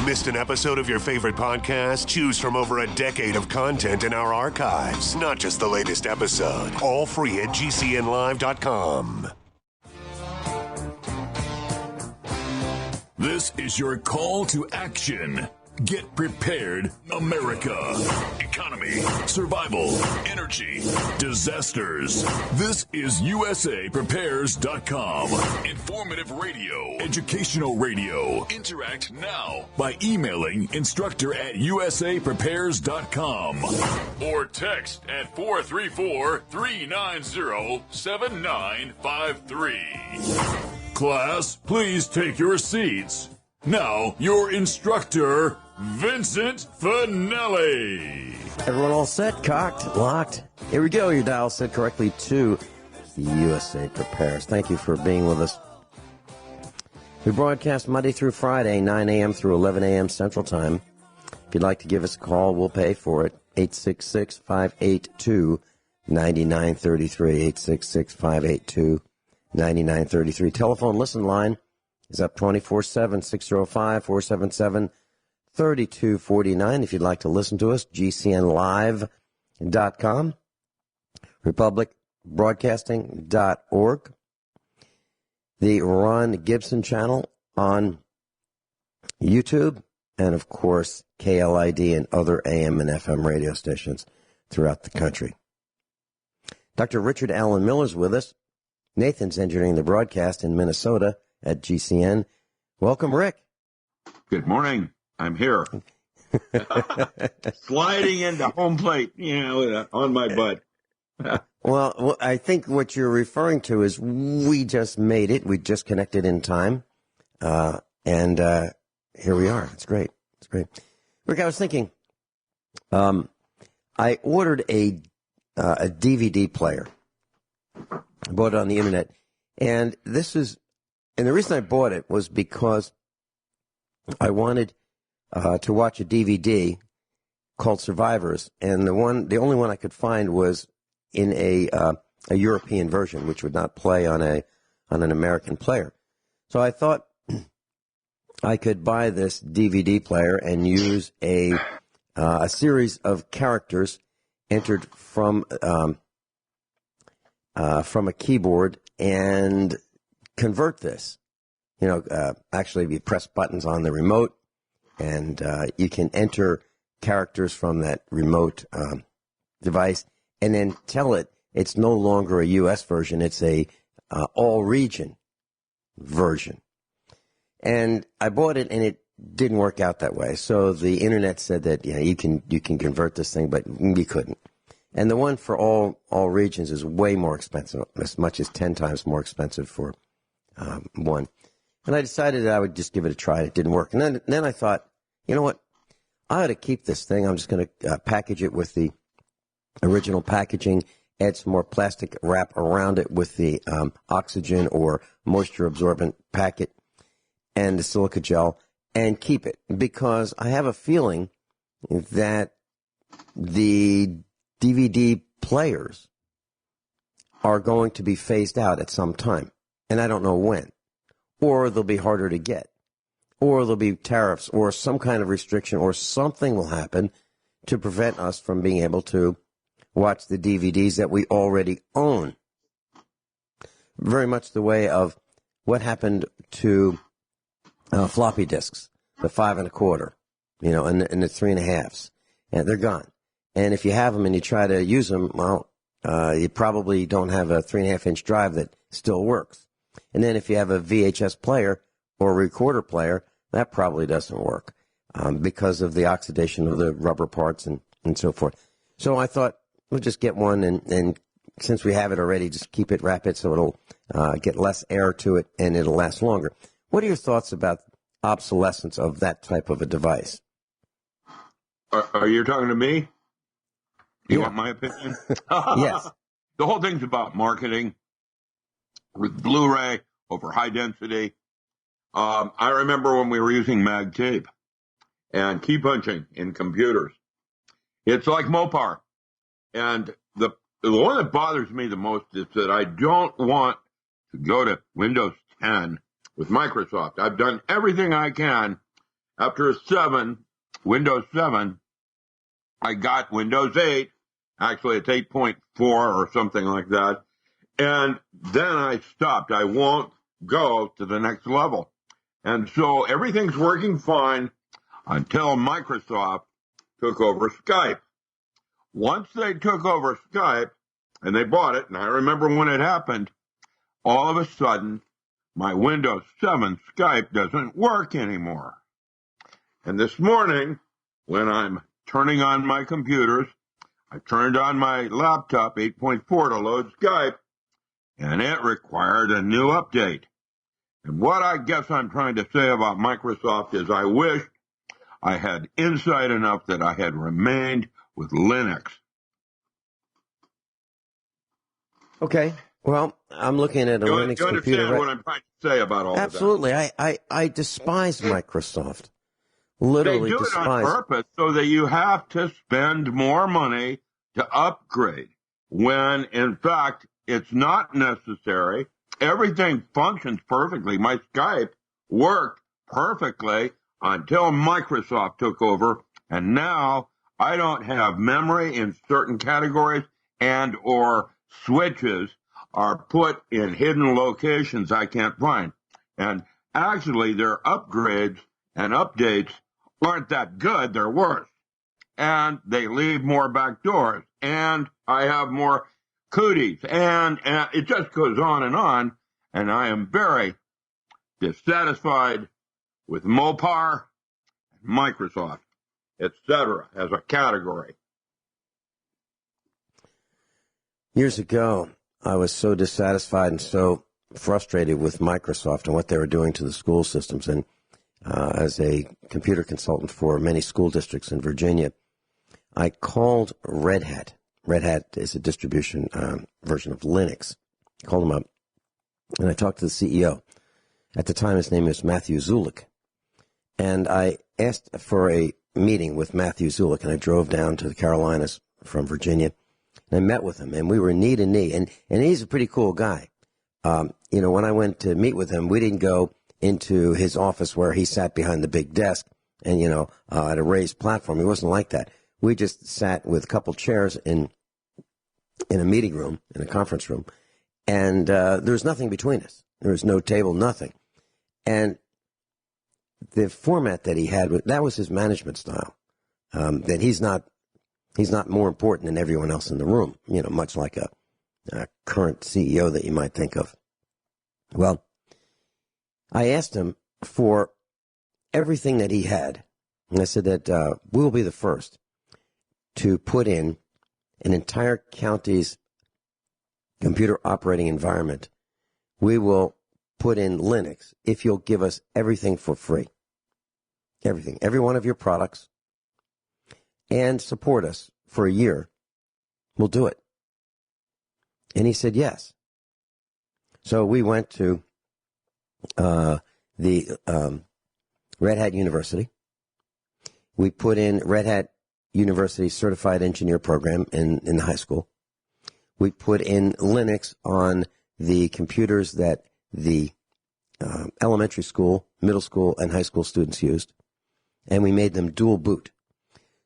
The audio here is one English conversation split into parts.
Missed an episode of your favorite podcast? Choose from over a decade of content in our archives, not just the latest episode. All free at GCNlive.com. This is your call to action. Get prepared, America. Economy, survival, energy, disasters. This is USAPrepares.com. Informative radio, educational radio. Interact now by emailing instructor@USAPrepares.com or text at 434-390-7953. Class, please take your seats. Now, your instructor, Vincent Finelli. Everyone all set, cocked, locked? Here we go. Your dial set correctly to USA Prepares. Thank you for being with us. We broadcast Monday through Friday, 9 a.m. through 11 a.m. Central Time. If you'd like to give us a call, we'll pay for it. 866-582-9933. 866-582-9933. Telephone listen line is up 24/7, 605-477-3249. If you'd like to listen to us, GCNlive.com, republicbroadcasting.org, the Ron Gibson channel on YouTube, and, of course, KLID and other AM and FM radio stations throughout the country. Dr. Richard Allen Miller's with us. Nathan's engineering the broadcast in Minnesota at GCN. Welcome, Rick. Good morning. I'm here. Sliding into home plate, on my butt. Well, I think what you're referring to is we just made it. We just connected in time. And here we are. It's great. It's great. Rick, I was thinking, I ordered a DVD player. I bought it on the internet. And the reason I bought it was because I wanted to watch a DVD called Survivors, and the only one I could find was in a European version, which would not play on an American player. So I thought I could buy this DVD player and use a series of characters entered from a keyboard and convert this. Actually, you press buttons on the remote, and you can enter characters from that remote device, and then tell it it's no longer a U.S. version; it's a all-region version. And I bought it, and it didn't work out that way. So the internet said that you can convert this thing, but we couldn't. And the one for all regions is way more expensive, as much as 10 times more expensive for one. And I decided that I would just give it a try. It didn't work. And then I thought, you know what? I ought to keep this thing. I'm just going to package it with the original packaging, add some more plastic wrap around it with the oxygen or moisture absorbent packet and the silica gel, and keep it. Because I have a feeling that the DVD players are going to be phased out at some time, and I don't know when. Or they'll be harder to get, or there'll be tariffs, or some kind of restriction, or something will happen to prevent us from being able to watch the DVDs that we already own. Very much the way of what happened to floppy disks, the 5 1/4, and the 3 1/2s, and they're gone. And if you have them and you try to use them, well, you probably don't have a 3 1/2-inch drive that still works. And then if you have a VHS player or a recorder player, that probably doesn't work because of the oxidation of the rubber parts and so forth. So I thought, we'll just get one, and since we have it already, just keep it, wrap it so it'll get less air to it and it'll last longer. What are your thoughts about obsolescence of that type of a device? Are you talking to me? You want my opinion? Yes. The whole thing's about marketing with Blu-ray over high density. I remember when we were using mag tape and key punching in computers. It's like Mopar. And the one that bothers me the most is that I don't want to go to Windows 10 with Microsoft. I've done everything I can, after Windows 7, I got Windows 8. Actually, it's 8.4 or something like that. And then I stopped. I won't go to the next level. And so everything's working fine until Microsoft took over Skype. Once they took over Skype, and they bought it, and I remember when it happened, all of a sudden, my Windows 7 Skype doesn't work anymore. And this morning, when I'm turning on my computers, I turned on my laptop 8.4 to load Skype, and it required a new update. And what I guess I'm trying to say about Microsoft is I wish I had insight enough that I had remained with Linux. Okay. Well, I'm looking at a Linux you computer. understand what I'm trying to say about all of that? Absolutely. I despise Microsoft. Literally they do despise. It on purpose so that you have to spend more money to upgrade when, in fact, it's not necessary. Everything functions perfectly. My Skype worked perfectly until Microsoft took over, and now I don't have memory in certain categories, and or switches are put in hidden locations I can't find. And actually, their upgrades and updates aren't that good. They're worse. And they leave more back doors. And I have more cooties. And it just goes on. And I am very dissatisfied with Mopar, Microsoft, etc. as a category. Years ago, I was so dissatisfied and so frustrated with Microsoft and what they were doing to the school systems. And as a computer consultant for many school districts in Virginia, I called Red Hat. Red Hat is a distribution version of Linux. I called them up, and I talked to the CEO. At the time, his name was Matthew Zulik. And I asked for a meeting with Matthew Zulik, and I drove down to the Carolinas from Virginia. And I met with him, and we were knee to knee. And he's a pretty cool guy. When I went to meet with him, we didn't go into his office where he sat behind the big desk and, at a raised platform. He wasn't like that. We just sat with a couple chairs in a meeting room, in a conference room, and there was nothing between us. There was no table, nothing. And the format that he had, that was his management style, that he's not more important than everyone else in the room, much like a current CEO that you might think of. Well, I asked him for everything that he had, and I said that we will be the first to put in an entire county's computer operating environment. We will put in Linux if you'll give us everything for free. Everything, every one of your products, and support us for a year. We'll do it. And he said yes. So we went to the Red Hat University. We put in Red Hat University Certified Engineer Program in the high school. We put in Linux on the computers that the elementary school, middle school, and high school students used. And we made them dual boot.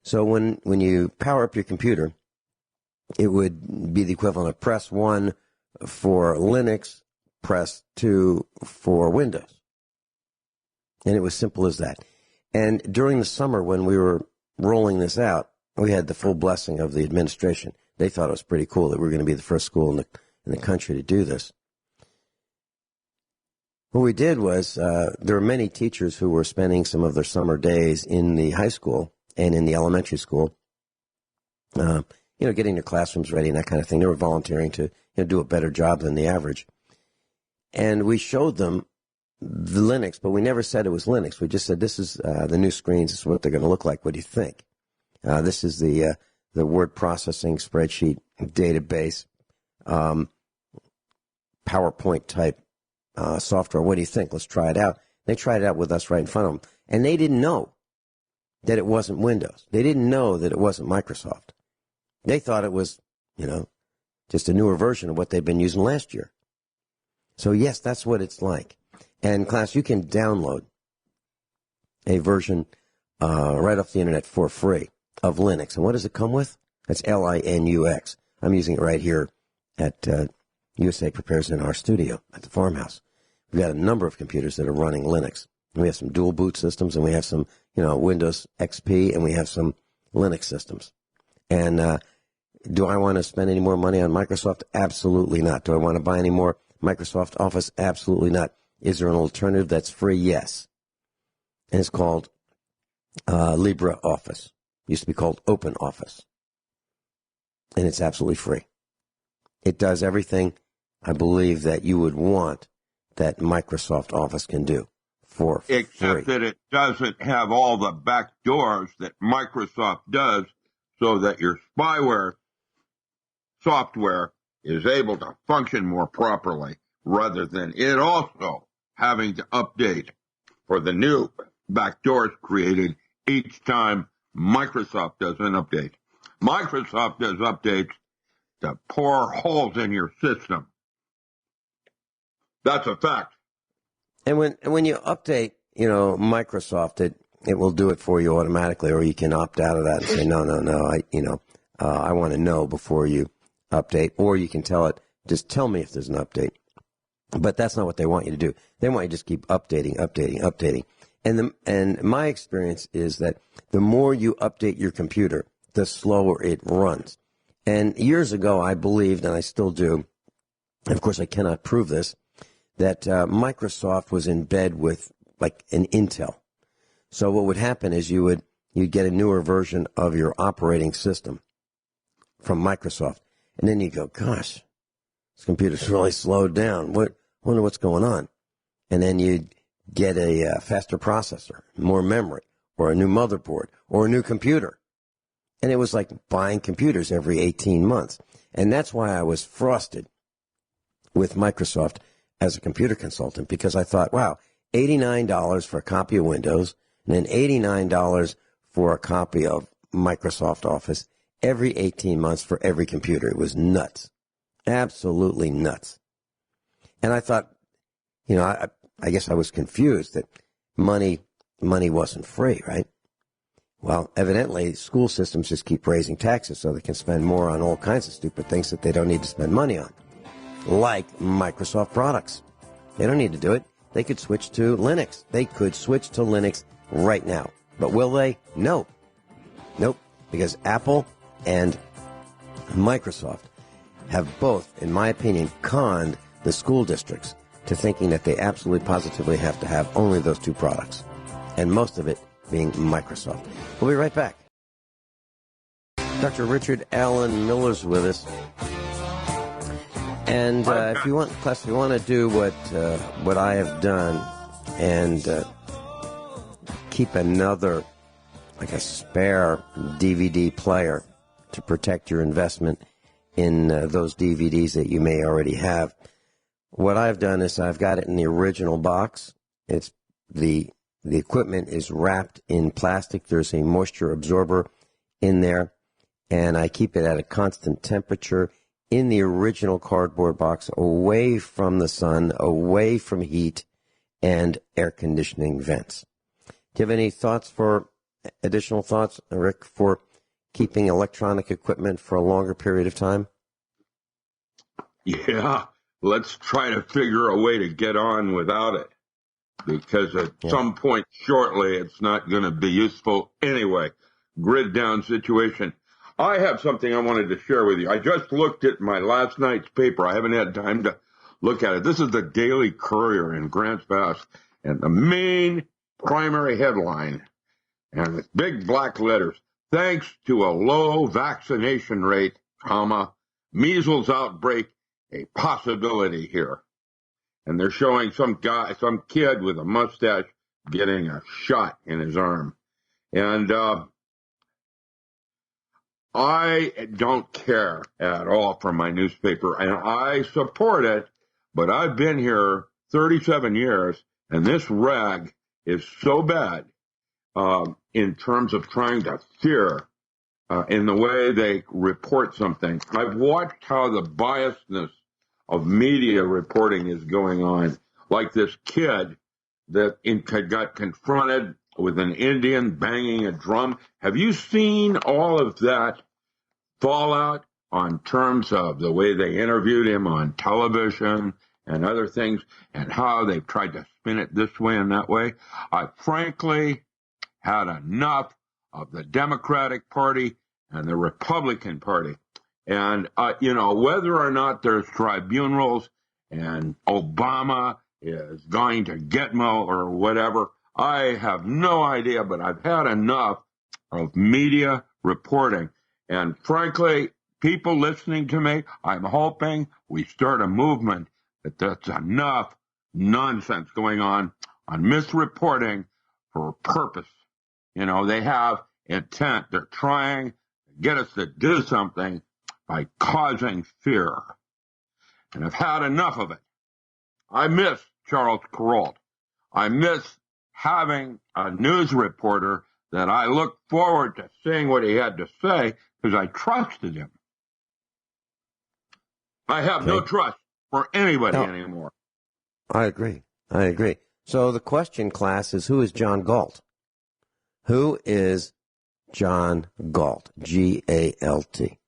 So when you power up your computer, it would be the equivalent of press 1 for Linux, press 2 for Windows. And it was simple as that. And during the summer when we were rolling this out, we had the full blessing of the administration. They thought it was pretty cool that we were going to be the first school in the country to do this. What we did was there were many teachers who were spending some of their summer days in the high school and in the elementary school, getting their classrooms ready and that kind of thing. They were volunteering to do a better job than the average. And we showed them the Linux, but we never said it was Linux. We just said, this is the new screens. This is what they're going to look like. What do you think? This is the word processing spreadsheet database, PowerPoint type software. What do you think? Let's try it out. They tried it out with us right in front of them. And they didn't know that it wasn't Windows. They didn't know that it wasn't Microsoft. They thought it was, just a newer version of what they'd been using last year. So, yes, that's what it's like. And, class, you can download a version right off the internet for free of Linux. And what does it come with? That's Linux. I'm using it right here at USA Prepares in our studio at the farmhouse. We've got a number of computers that are running Linux. We have some dual boot systems, and we have some, Windows XP, and we have some Linux systems. And do I want to spend any more money on Microsoft? Absolutely not. Do I want to buy any more Microsoft Office? Absolutely not. Is there an alternative that's free? Yes. And it's called LibreOffice. It used to be called OpenOffice. And it's absolutely free. It does everything, I believe, that you would want that Microsoft Office can do for free. Except that it doesn't have all the back doors that Microsoft does, so that your spyware software is able to function more properly, rather than it also having to update for the new backdoors created each time Microsoft does an update. Microsoft does updates to pour holes in your system. That's a fact. And when you update, Microsoft, it will do it for you automatically, or you can opt out of that and say, no, I want to know before you update, or you can tell it, just tell me if there's an update. But that's not what they want you to do. They want you to just keep updating. And my experience is that the more you update your computer, the slower it runs. And years ago, I believed, and I still do, and of course I cannot prove this, that Microsoft was in bed with like an Intel. So what would happen is you'd get a newer version of your operating system from Microsoft, and then you go, gosh, this computer's really slowed down. Wonder what's going on. And then you'd get a faster processor, more memory, or a new motherboard, or a new computer. And it was like buying computers every 18 months. And that's why I was frosted with Microsoft as a computer consultant, because I thought, wow, $89 for a copy of Windows, and then $89 for a copy of Microsoft Office every 18 months for every computer. It was nuts. Absolutely nuts. And I thought, I guess I was confused that money wasn't free, right? Well, evidently, school systems just keep raising taxes so they can spend more on all kinds of stupid things that they don't need to spend money on, like Microsoft products. They don't need to do it. They could switch to Linux. They could switch to Linux right now. But will they? No. Nope. Because Apple and Microsoft have both, in my opinion, conned the school districts to thinking that they absolutely positively have to have only those two products, and most of it being Microsoft. We'll be right back. Dr. Richard Allen Miller's with us. And if you want to do what I have done and keep another, like a spare DVD player to protect your investment in those DVDs that you may already have, what I've done is I've got it in the original box. It's the equipment is wrapped in plastic. There's a moisture absorber in there, and I keep it at a constant temperature in the original cardboard box, away from the sun, away from heat and air conditioning vents. Do you have any additional thoughts, Rick, for keeping electronic equipment for a longer period of time? Yeah, let's try to figure a way to get on without it, because at some point shortly it's not going to be useful anyway. Grid down situation. I have something I wanted to share with you. I just looked at my last night's paper. I haven't had time to look at it. This is the Daily Courier in Grants Pass, and the main primary headline, and with big black letters, thanks to a low vaccination rate, measles outbreak, a possibility here. And they're showing some kid with a mustache getting a shot in his arm. And I don't care at all for my newspaper, and I support it, but I've been here 37 years, and this rag is so bad in terms of trying to fear in the way they report something. I've watched how the biasness of media reporting is going on, like this kid that got confronted with an Indian banging a drum. Have you seen all of that fallout on terms of the way they interviewed him on television and other things, and how they've tried to spin it this way and that way? I frankly had enough of the Democratic Party and the Republican Party. And, whether or not there's tribunals and Obama is going to Gitmo or whatever, I have no idea, but I've had enough of media reporting. And frankly, people listening to me, I'm hoping we start a movement that that's enough nonsense going on misreporting for a purpose. They have intent. They're trying to get us to do something by causing fear. And I've had enough of it. I miss Charles Kuralt. I miss having a news reporter that I look forward to seeing what he had to say because I trusted him. I have no trust for anybody anymore. I agree. So the question, class, is who is John Galt? Who is John Galt? G-A-L-T.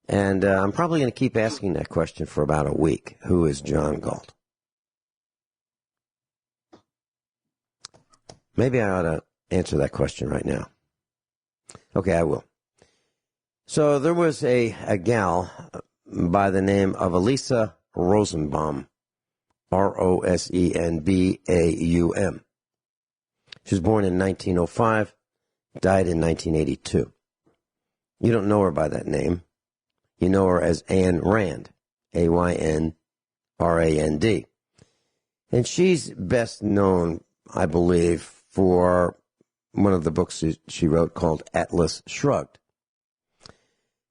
And I'm probably going to keep asking that question for about a week. Who is John Galt? Maybe I ought to answer that question right now. Okay, I will. So there was a gal by the name of Elisa Rosenbaum, Rosenbaum. She was born in 1905, died in 1982. You don't know her by that name. You know her as Ayn Rand, A-Y-N-R-A-N-D. And she's best known, I believe, for one of the books she wrote called Atlas Shrugged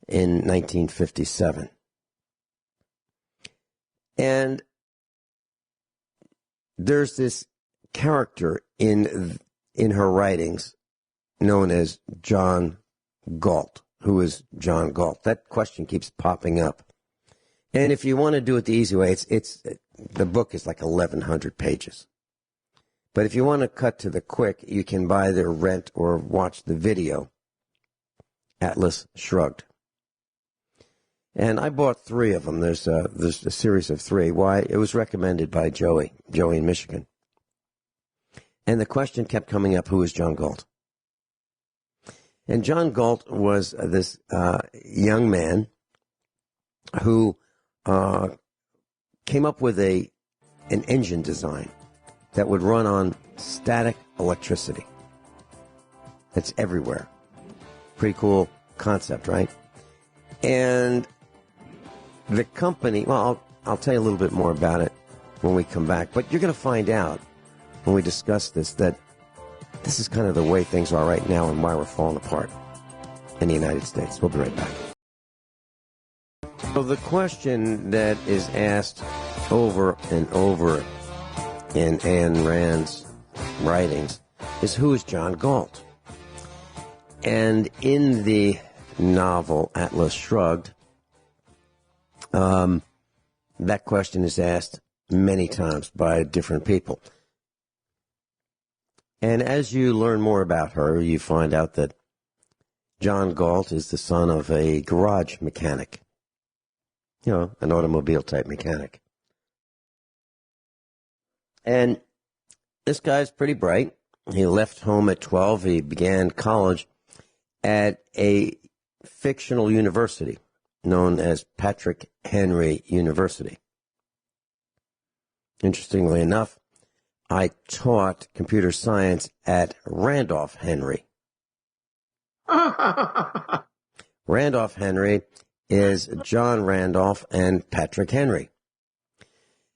in 1957. And there's this character in her writings known as John Galt. Who is John Galt? That question keeps popping up. And if you want to do it the easy way, it's the book is like 1,100 pages. But if you want to cut to the quick, you can buy the rent or watch the video, Atlas Shrugged. And I bought 3 of them. There's a series of 3. Why? It was recommended by Joey in Michigan. And the question kept coming up, who is John Galt? And John Galt was this young man who came up with an engine design that would run on static electricity. That's everywhere. Pretty cool concept, right? And the company, well, I'll tell you a little bit more about it when we come back, but you're going to find out when we discuss this that this is kind of the way things are right now and why we're falling apart in the United States. We'll be right back. So the question that is asked over and over in Ayn Rand's writings is, who is John Galt? And in the novel Atlas Shrugged, that question is asked many times by different people. And as you learn more about her, you find out that John Galt is the son of a garage mechanic. An automobile-type mechanic. And this guy's pretty bright. He left home at 12. He began college at a fictional university known as Patrick Henry University. Interestingly enough, I taught computer science at Randolph Henry. Randolph Henry is John Randolph and Patrick Henry.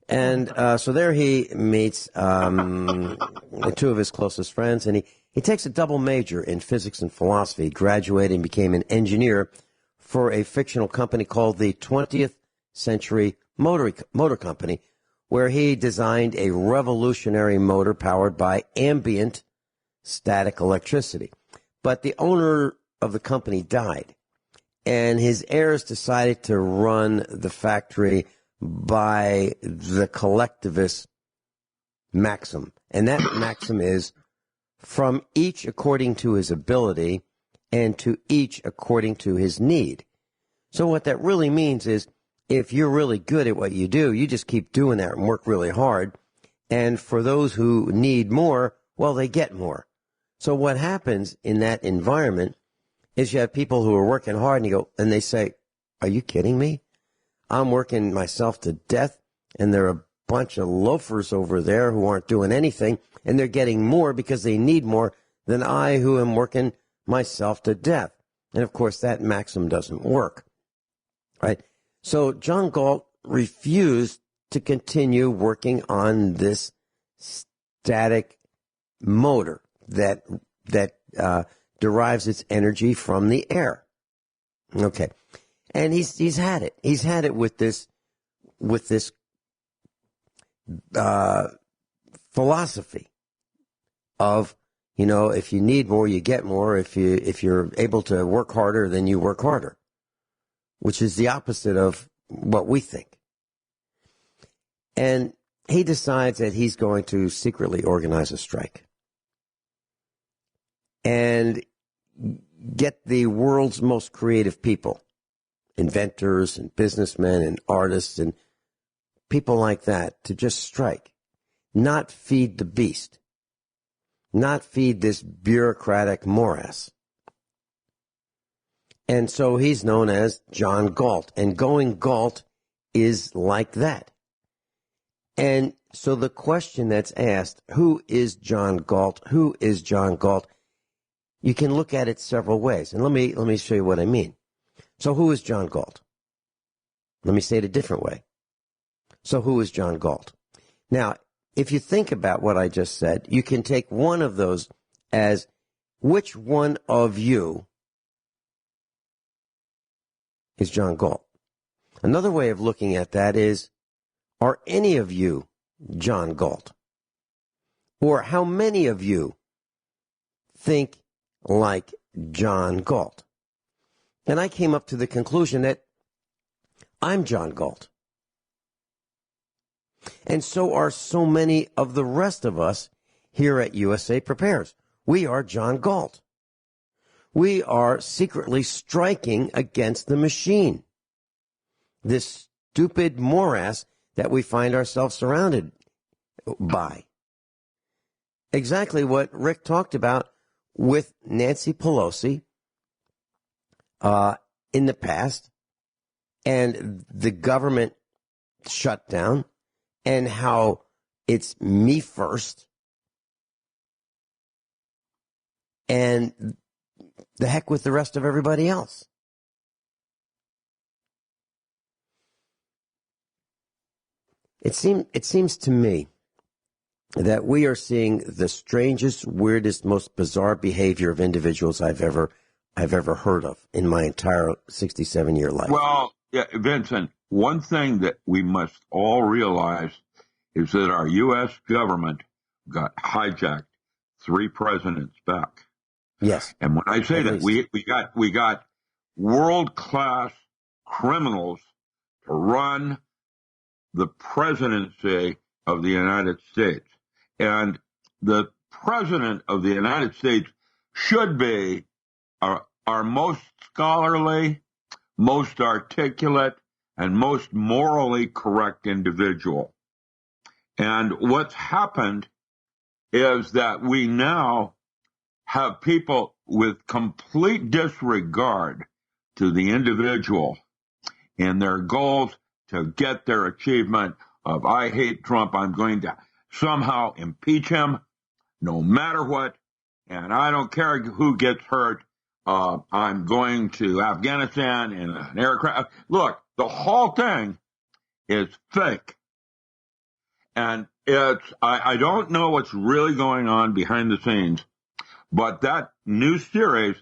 And so there he meets 2 of his closest friends, and he takes a double major in physics and philosophy, graduated and became an engineer for a fictional company called the 20th Century Motor Company, where he designed a revolutionary motor powered by ambient static electricity. But the owner of the company died, and his heirs decided to run the factory by the collectivist maxim. And that maxim is from each according to his ability and to each according to his need. So what that really means is if you're really good at what you do, you just keep doing that and work really hard. And for those who need more, well, they get more. So what happens in that environment is you have people who are working hard and and they say, are you kidding me? I'm working myself to death and there are a bunch of loafers over there who aren't doing anything and they're getting more because they need more than I who am working myself to death. And of course that maxim doesn't work, right? So John Galt refused to continue working on this static motor that derives its energy from the air. Okay. And he's had it. He's had it with this philosophy of, if you need more, you get more. If you're able to work harder, then you work harder, which is the opposite of what we think. And he decides that he's going to secretly organize a strike and get the world's most creative people, inventors and businessmen and artists and people like that, to just strike, not feed the beast, not feed this bureaucratic morass. And so he's known as John Galt, and going Galt is like that. And so the question that's asked, who is John Galt? Who is John Galt? You can look at it several ways. And let me show you what I mean. So who is John Galt? Let me say it a different way. So who is John Galt? Now, if you think about what I just said, you can take one of those as which one of you is John Galt. Another way of looking at that is, are any of you John Galt? Or how many of you think like John Galt? And I came up to the conclusion that I'm John Galt. And so are so many of the rest of us here at USA Prepares. We are John Galt. We are secretly striking against the machine, this stupid morass that we find ourselves surrounded by. Exactly what Rick talked about with Nancy Pelosi in the past and the government shutdown and how it's me first and the heck with the rest of everybody else. It seems to me that we are seeing the strangest, weirdest, most bizarre behavior of individuals I've ever heard of in my entire 67-year life. Well, yeah, Vincent, one thing that we must all realize is that our U.S. government got hijacked 3 presidents back. Yes. And when I say that, we got world-class criminals to run the presidency of the United States. And the president of the United States should be our most scholarly, most articulate, and most morally correct individual. And what's happened is that we now have people with complete disregard to the individual and their goals to get their achievement of, I hate Trump, I'm going to somehow impeach him no matter what, and I don't care who gets hurt, I'm going to Afghanistan in an aircraft. Look, the whole thing is fake. And I don't know what's really going on behind the scenes, but that new series,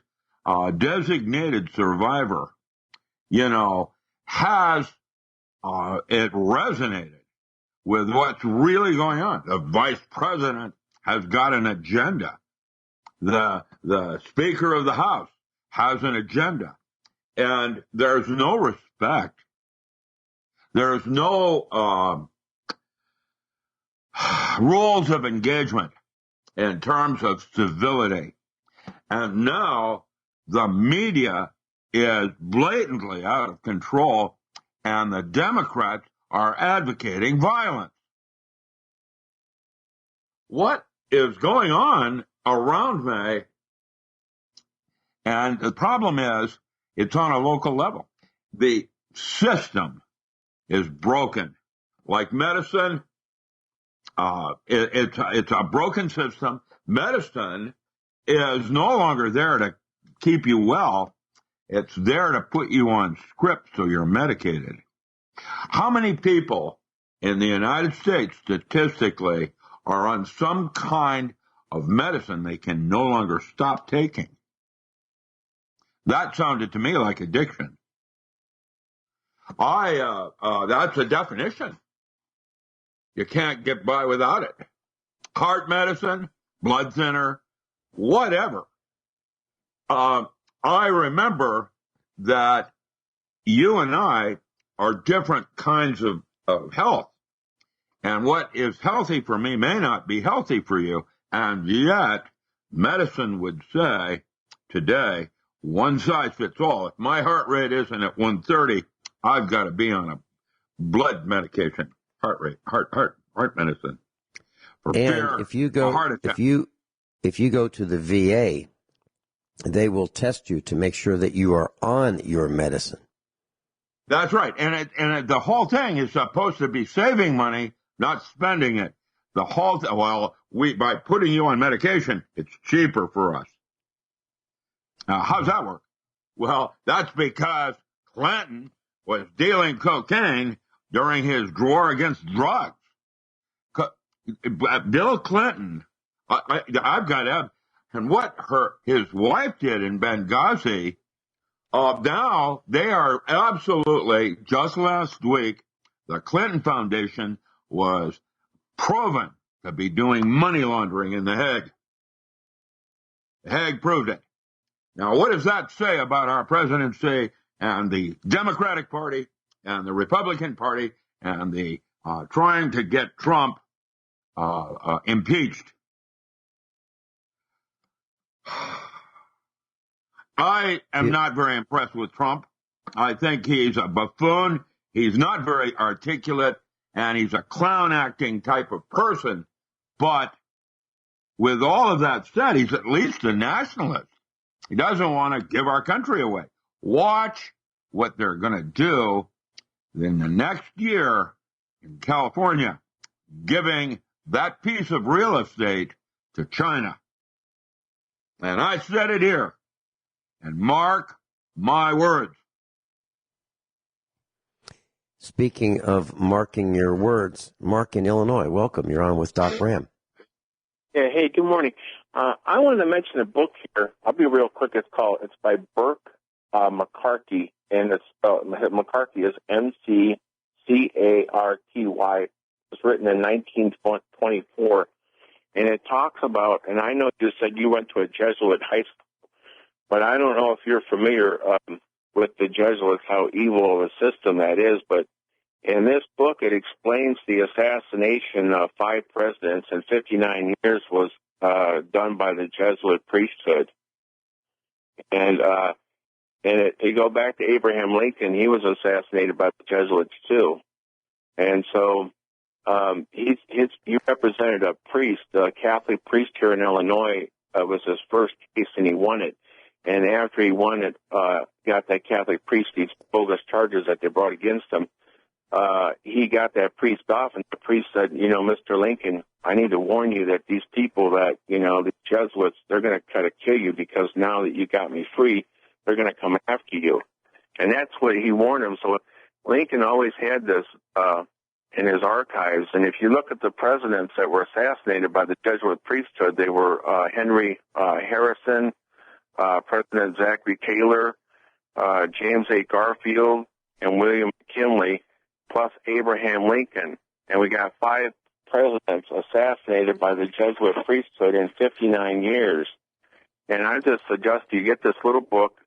Designated Survivor, has it resonated with what's really going on. The vice president has got an agenda. The Speaker of the House has an agenda. And there's no respect. There's no rules of engagement in terms of civility. And now the media is blatantly out of control, and the Democrats are advocating violence. What is going on around me? And the problem is, it's on a local level. The system is broken. Like medicine, it's a broken system. Medicine is no longer there to keep you well. It's there to put you on script so you're medicated. How many people in the United States statistically are on some kind of medicine they can no longer stop taking? That sounded to me like addiction. That's a definition. You can't get by without it. Heart medicine, blood thinner, whatever. I remember that you and I are different kinds of health. And what is healthy for me may not be healthy for you. And yet, medicine would say today, one size fits all. If my heart rate isn't at 130, I've got to be on a blood medication, heart medicine. And if you go to the VA, they will test you to make sure that you are on your medicine. That's right. And the whole thing is supposed to be saving money, not spending it. The whole by putting you on medication, it's cheaper for us. Now, how's that work? Well, that's because Clinton was dealing cocaine during his war against drugs. Bill Clinton, I've got, and what his wife did in Benghazi, now they are absolutely, just last week, the Clinton Foundation was proven to be doing money laundering in The Hague. The Hague proved it. Now, what does that say about our presidency and the Democratic Party and the Republican Party and the trying to get Trump impeached? I am not very impressed with Trump. I think he's a buffoon. He's not very articulate, and he's a clown-acting type of person. But with all of that said, he's at least a nationalist. He doesn't want to give our country away. Watch what they're going to do in the next year in California, giving that piece of real estate to China. And I said it here, and mark my words. Speaking of marking your words, Mark in Illinois, welcome. You're on with Doc Ram. Yeah, hey, good morning. I wanted to mention a book here. I'll be real quick. It's by Burke McCarthy, and it's McCarthy is McCarty. It's written in 1924, and it talks about. And I know you said you went to a Jesuit high school, but I don't know if you're familiar with the Jesuits, how evil of a system that is. But in this book, it explains the assassination of 5 presidents in 59 years was done by the Jesuit priesthood. And you go back to Abraham Lincoln, he was assassinated by the Jesuits too. And so he represented a priest, a Catholic priest here in Illinois. It was his first case, and he won it. And after he won it, got that Catholic priest these bogus charges that they brought against him. He got that priest off, and the priest said, Mr. Lincoln, I need to warn you that these people that, the Jesuits, they're going to try to kill you because now that you got me free, they're going to come after you. And that's what he warned him. So Lincoln always had this in his archives. And if you look at the presidents that were assassinated by the Jesuit priesthood, they were Henry Harrison, President Zachary Taylor, James A. Garfield, and William McKinley, plus Abraham Lincoln. And we got 5 presidents assassinated by the Jesuit priesthood in 59 years. And I just suggest you get this little book.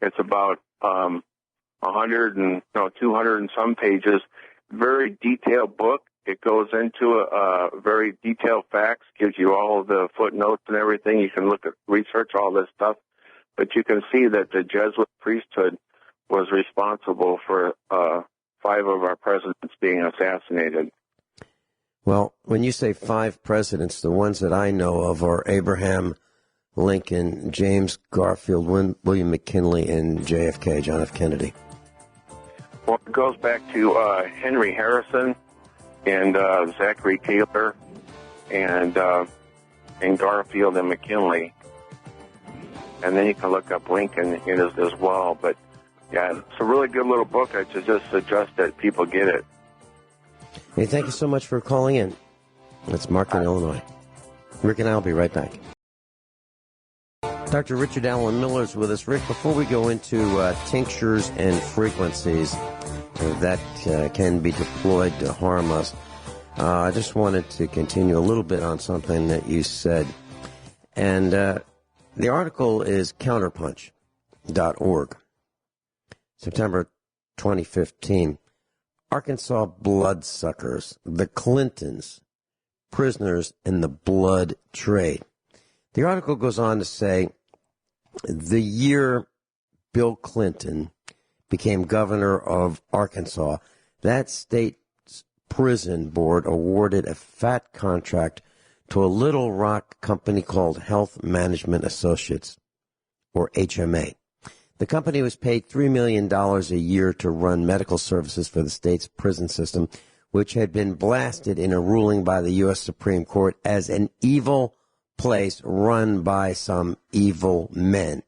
It's about 200 and some pages. Very detailed book. It goes into very detailed facts, gives you all of the footnotes and everything. You can research all this stuff, but you can see that the Jesuit priesthood was responsible for 5 of our presidents being assassinated. Well, when you say 5 presidents, the ones that I know of are Abraham Lincoln, James Garfield, William McKinley, and JFK, John F. Kennedy. Well, it goes back to Henry Harrison and Zachary Taylor and Garfield and McKinley. And then you can look up Lincoln in it as well. But, yeah, it's a really good little book. I just suggest that people get it. Hey, thank you so much for calling in. It's Mark in Illinois. Rick and I will be right back. Dr. Richard Allen Miller is with us. Rick, before we go into tinctures and frequencies that can be deployed to harm us, I just wanted to continue a little bit on something that you said. And the article is counterpunch.org, September 2015. Arkansas bloodsuckers, the Clintons, prisoners in the blood trade. The article goes on to say, the year Bill Clinton became governor of Arkansas, that state's prison board awarded a fat contract to a Little Rock company called Health Management Associates, or HMA. The company was paid $3 million a year to run medical services for the state's prison system, which had been blasted in a ruling by the U.S. Supreme Court as an evil place run by some evil men.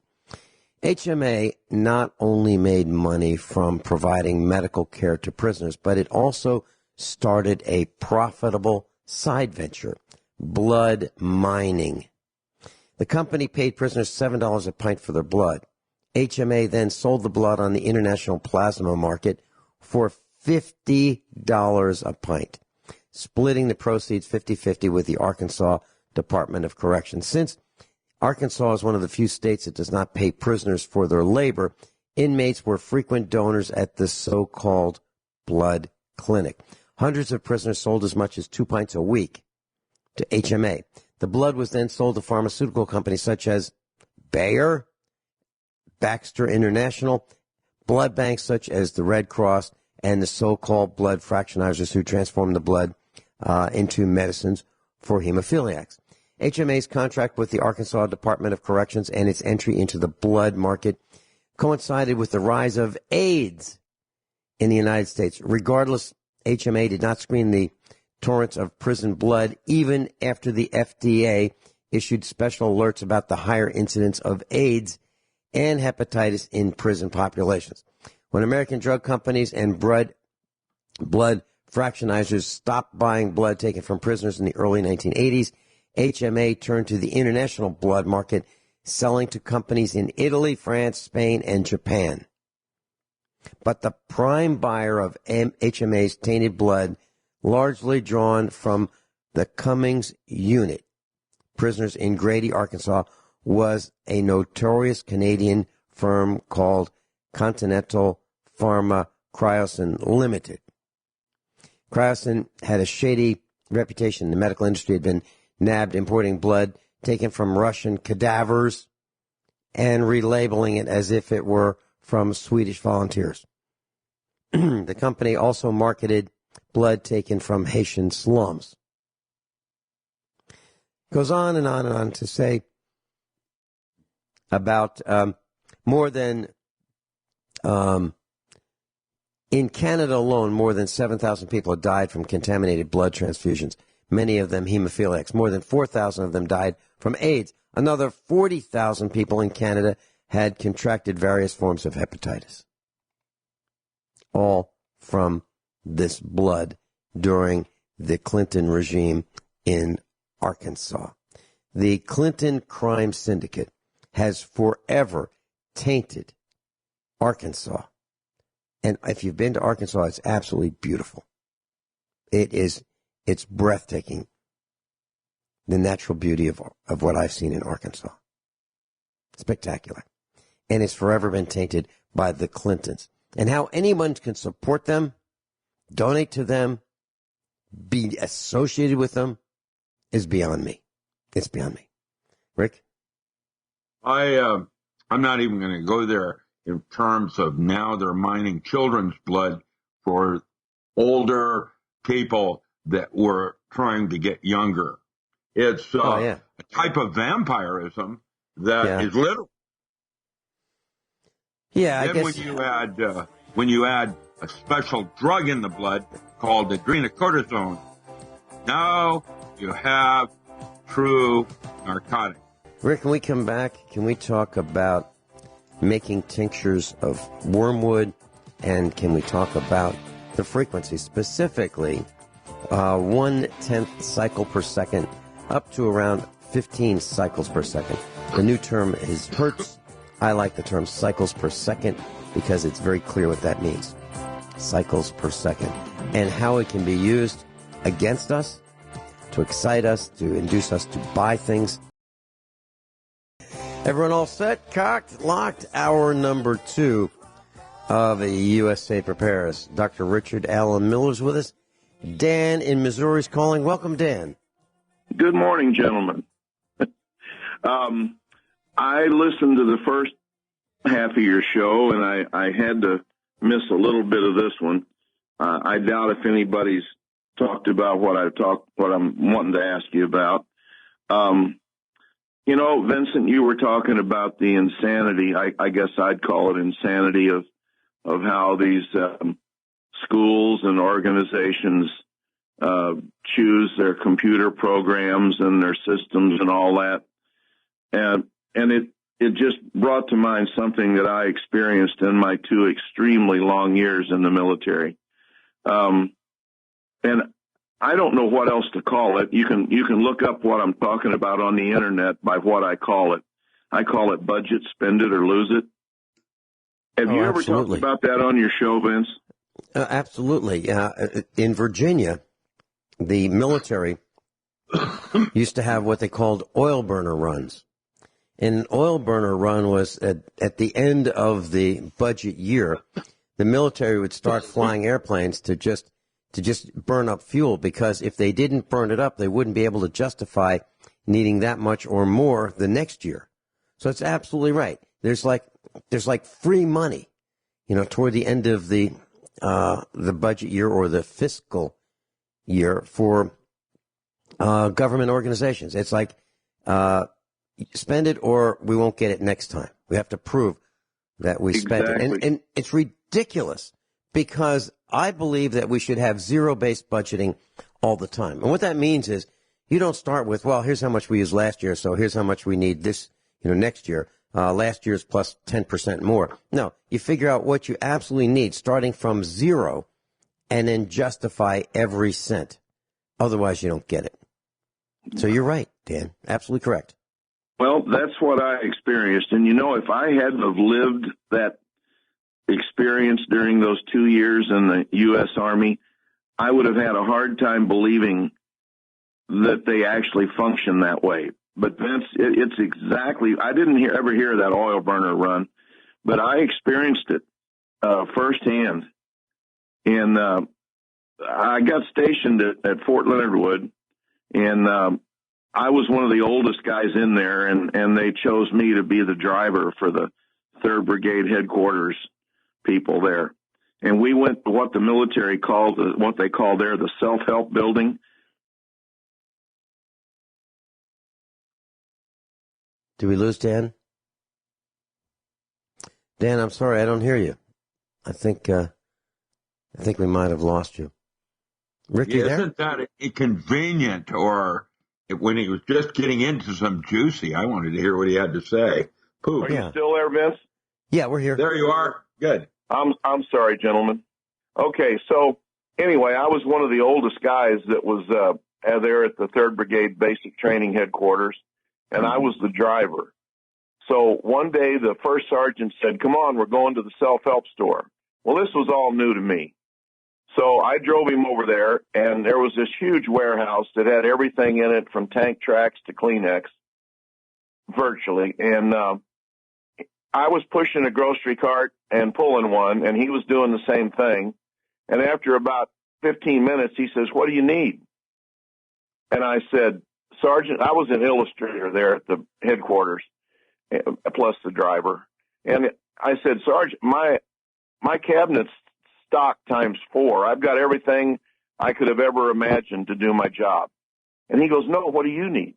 HMA not only made money from providing medical care to prisoners, but it also started a profitable side venture, blood mining. The company paid prisoners $7 a pint for their blood. HMA then sold the blood on the international plasma market for $50 a pint, splitting the proceeds 50-50 with the Arkansas Department of Corrections. Since Arkansas is one of the few states that does not pay prisoners for their labor, inmates were frequent donors at the so-called blood clinic. Hundreds of prisoners sold as much as 2 pints a week to HMA. The blood was then sold to pharmaceutical companies such as Bayer, Baxter International, blood banks such as the Red Cross, and the so-called blood fractionizers who transform the blood into medicines for hemophiliacs. HMA's contract with the Arkansas Department of Corrections and its entry into the blood market coincided with the rise of AIDS in the United States. Regardless, HMA did not screen the torrents of prison blood even after the FDA issued special alerts about the higher incidence of AIDS and hepatitis in prison populations. When American drug companies and blood fractionizers stopped buying blood taken from prisoners in the early 1980s, HMA turned to the international blood market, selling to companies in Italy, France, Spain, and Japan. But the prime buyer of HMA's tainted blood, largely drawn from the Cummings unit, prisoners in Grady, Arkansas, was a notorious Canadian firm called Continental Pharma Cryosin Limited. Cryosin had a shady reputation. The medical industry had been nabbed importing blood taken from Russian cadavers and relabeling it as if it were from Swedish volunteers. The company also marketed blood taken from Haitian slums. Goes on and on and on to say about more than, in Canada alone, more than 7,000 people have died from contaminated blood transfusions, many of them hemophiliacs. More than 4,000 of them died from AIDS. Another 40,000 people in Canada had contracted various forms of hepatitis, all from this blood during the Clinton regime in Arkansas. The Clinton crime syndicate has forever tainted Arkansas. And if you've been to Arkansas, it's absolutely beautiful. It's breathtaking, the natural beauty of what I've seen in Arkansas. Spectacular. And it's forever been tainted by the Clintons. And how anyone can support them, donate to them, be associated with them is beyond me. It's beyond me. Rick? I'm not even going to go there in terms of now they're mining children's blood for older people that were trying to get younger. It's a type of vampirism that is literal. Yeah, I guess. When you add a special drug in the blood called adrenocortisone, now you have true narcotic. Rick, can we come back? Can we talk about making tinctures of wormwood? And can we talk about the frequency, specifically 1/10 cycle per second up to around 15 cycles per second? The new term is hertz. I like the term cycles per second because it's very clear what that means. Cycles per second. And how it can be used against us, to excite us, to induce us to buy things. Everyone all set? Cocked? Locked? Hour number 2 of the USA Prepares. Dr. Richard Allen Miller's with us. Dan in Missouri is calling. Welcome, Dan. Good morning, gentlemen. I listened to the first half of your show, and I had to miss a little bit of this one. I doubt if anybody's talked about what I'm wanting to ask you about. Vincent, you were talking about the insanity. I guess I'd call it insanity of how these schools and organizations choose their computer programs and their systems and all that. And it just brought to mind something that I experienced in my 2 extremely long years in the military. And I don't know what else to call it. You can look up what I'm talking about on the internet by what I call it. I call it budget, spend it, or lose it. Have you ever talked about that on your show, Vince? Absolutely. In Virginia, the military used to have what they called oil burner runs. And an oil burner run was at the end of the budget year, the military would start flying airplanes to just burn up fuel, because if they didn't burn it up, they wouldn't be able to justify needing that much or more the next year. So it's absolutely right. There's like free money, toward the end of the budget year or the fiscal year for government organizations. It's like spend it or we won't get it next time. We have to prove that we spent it. And it's ridiculous, because I believe that we should have zero-based budgeting all the time. And what that means is you don't start with, well, here's how much we used last year, so here's how much we need this, next year. Last year's plus 10% more. No, you figure out what you absolutely need, starting from zero, and then justify every cent. Otherwise, you don't get it. So you're right, Dan. Absolutely correct. Well, that's what I experienced. And, if I hadn't have lived that experience during those 2 years in the U.S. Army, I would have had a hard time believing that they actually function that way. But Vince, it's exactly, I didn't ever hear that oil burner run, but I experienced it firsthand. And I got stationed at Fort Leonard Wood, and I was one of the oldest guys in there, and they chose me to be the driver for the 3rd Brigade headquarters people there. And we went to what the military calls, what they call there, the self-help building. Did we lose Dan? Dan, I'm sorry, I don't hear you. I think we might have lost you. Ricky, isn't that inconvenient? Or when he was just getting into some juicy, I wanted to hear what he had to say. Poof. Are you still there, Vince? Yeah, we're here. There you are. Good. I'm sorry, gentlemen. Okay, so anyway, I was one of the oldest guys that was there at the 3rd Brigade Basic Training Headquarters, and I was the driver. So one day the first sergeant said, "Come on, we're going to the self-help store." Well, this was all new to me. So I drove him over there, and there was this huge warehouse that had everything in it from tank tracks to Kleenex, virtually. And I was pushing a grocery cart and pulling one, and he was doing the same thing. And after about 15 minutes, he says, "What do you need?" And I said, "Sergeant," I was an illustrator there at the headquarters, plus the driver. And I said, "Sergeant, my cabinet's stocked times 4. I've got everything I could have ever imagined to do my job." And he goes, "No, what do you need?"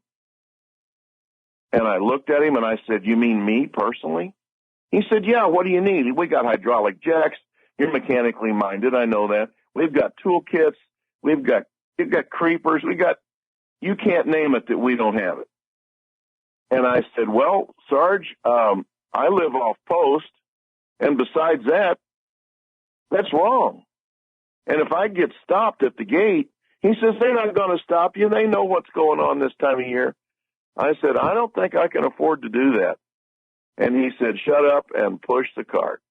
And I looked at him and I said, "You mean me personally?" He said, "Yeah, what do you need?" "We got hydraulic jacks. You're mechanically minded. I know that. We've got tool kits. We've got creepers. You can't name it that we don't have it." And I said, "Well, Sarge, I live off post. And besides that, that's wrong. And if I get stopped at the gate," he says, "they're not going to stop you. They know what's going on this time of year." I said, "I don't think I can afford to do that." And he said, "Shut up and push the cart."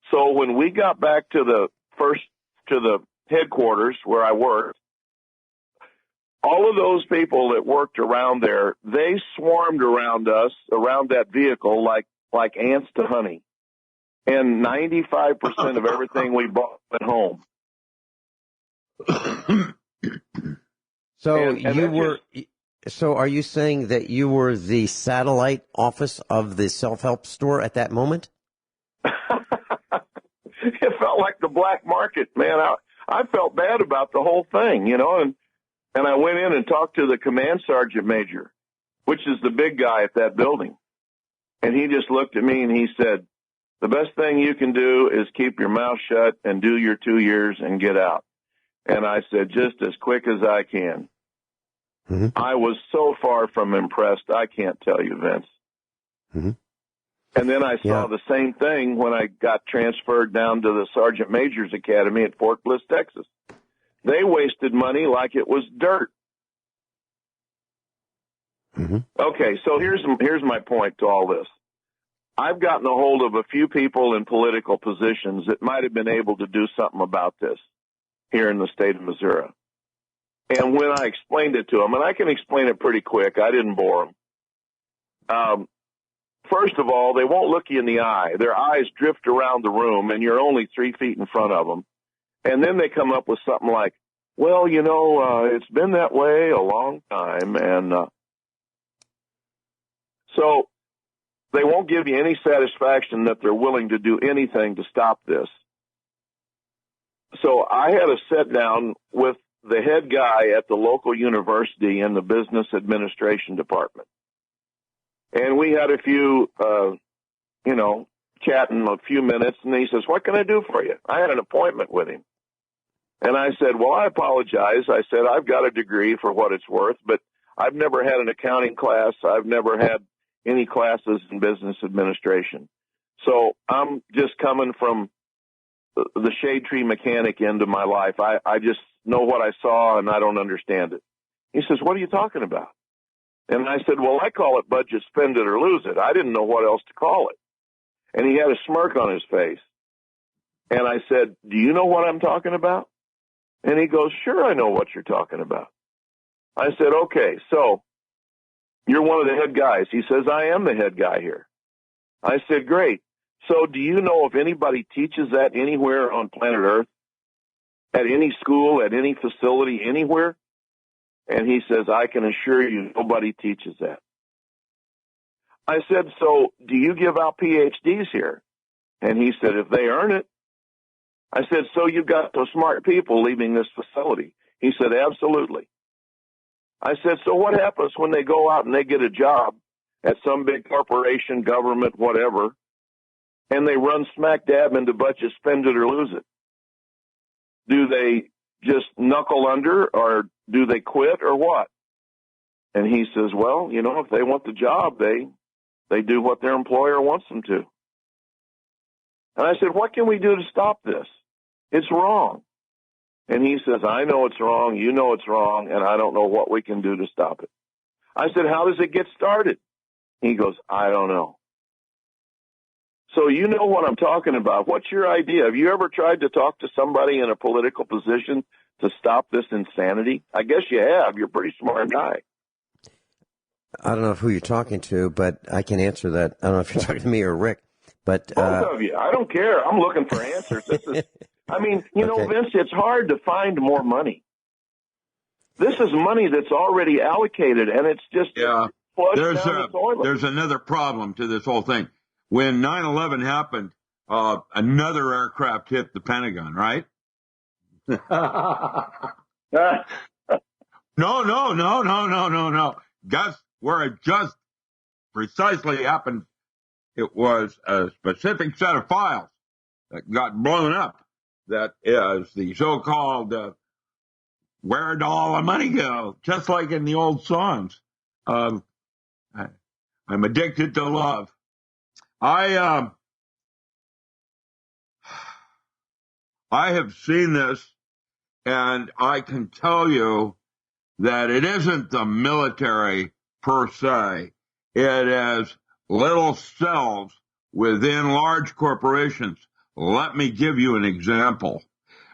So when we got back to the headquarters where I worked, all of those people that worked around there, they swarmed around us, around that vehicle, like ants to honey. And 95% of everything we bought went home. So are you saying that you were the satellite office of the self-help store at that moment? It felt like the black market, man. I felt bad about the whole thing, and I went in and talked to the command sergeant major, which is the big guy at that building. And he just looked at me and he said, "The best thing you can do is keep your mouth shut and do your 2 years and get out." And I said, "Just as quick as I can." Mm-hmm. I was so far from impressed, I can't tell you, Vince. Mm-hmm. And then I saw the same thing when I got transferred down to the Sergeant Major's Academy at Fort Bliss, Texas. They wasted money like it was dirt. Mm-hmm. Okay, so here's my point to all this. I've gotten a hold of a few people in political positions that might have been able to do something about this here in the state of Missouri. And when I explained it to them, and I can explain it pretty quick, I didn't bore them. First of all, they won't look you in the eye. Their eyes drift around the room, and you're only 3 feet in front of them. And then they come up with something like, "Well, it's been that way a long time." And so they won't give you any satisfaction that they're willing to do anything to stop this. So I had a sit down with the head guy at the local university in the business administration department. And we had a few, chatting a few minutes, and he says, "What can I do for you?" I had an appointment with him. And I said, "Well, I apologize." I said, "I've got a degree for what it's worth, but I've never had an accounting class. I've never had any classes in business administration. So I'm just coming from the shade tree mechanic end of my life. I just know what I saw, and I don't understand it." He says, "What are you talking about?" And I said, "Well, I call it budget, spend it or lose it. I didn't know what else to call it." And he had a smirk on his face. And I said, "Do you know what I'm talking about?" And he goes, "Sure, I know what you're talking about." I said, "Okay, so you're one of the head guys." He says, "I am the head guy here." I said, "Great. So do you know if anybody teaches that anywhere on planet Earth? At any school, at any facility, anywhere?" And he says, "I can assure you nobody teaches that." I said, "So do you give out PhDs here?" And he said, "If they earn it." I said, "So you've got those smart people leaving this facility?" He said, "Absolutely." I said, "So what happens when they go out and they get a job at some big corporation, government, whatever, and they run smack dab into budget, spend it or lose it? Do they just knuckle under, or do they quit, or what?" And he says, "Well, if they want the job, they do what their employer wants them to." And I said, "What can we do to stop this? It's wrong." And he says, "I know it's wrong, you know it's wrong, and I don't know what we can do to stop it." I said, "How does it get started?" He goes, "I don't know." So you know what I'm talking about. What's your idea? Have you ever tried to talk to somebody in a political position to stop this insanity? I guess you have. You're a pretty smart guy. I don't know who you're talking to, but I can answer that. I don't know if you're talking to me or Rick. But both of you. I don't care. I'm looking for answers. I mean, you know, Vince, it's hard to find more money. This is money that's already allocated, and it's just flushed down the toilet. There's another problem to this whole thing. When 9/11 happened, another aircraft hit the Pentagon, right? No. Guess where it just precisely happened. It was a specific set of files that got blown up. That is the so-called where'd all the money go? Just like in the old songs. I'm addicted to love. I have seen this, and I can tell you that it isn't the military per se. It is little cells within large corporations. Let me give you an example.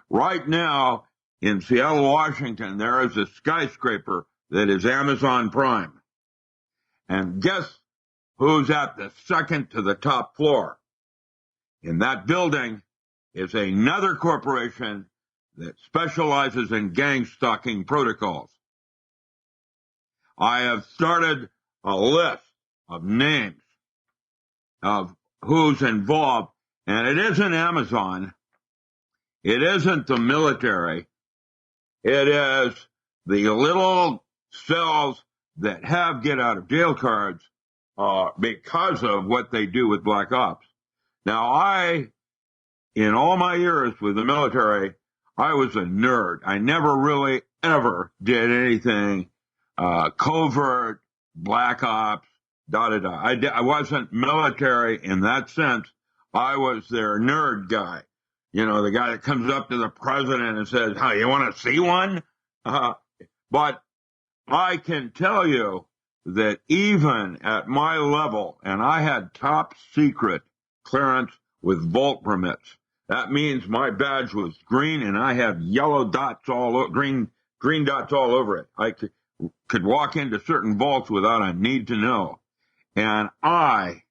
Right now in Seattle, Washington, there is a skyscraper that is Amazon Prime. And guess who's at the second to the top floor? In that building is another corporation that specializes in gang stalking protocols. I have started a list of names of who's involved, and it isn't Amazon. It isn't the military. It is the little cells that have get-out-of-jail cards because of what they do with black ops. Now, in all my years with the military, I was a nerd. I never really, ever did anything covert, black ops, I wasn't military in that sense. I was their nerd guy. You know, the guy that comes up to the president and says, "Hey, you want to see one?" But I can tell you that even at my level, and I had top secret clearance with vault permits. That means my badge was green and I had yellow dots green dots all over it. I could walk into certain vaults without a need to know. And I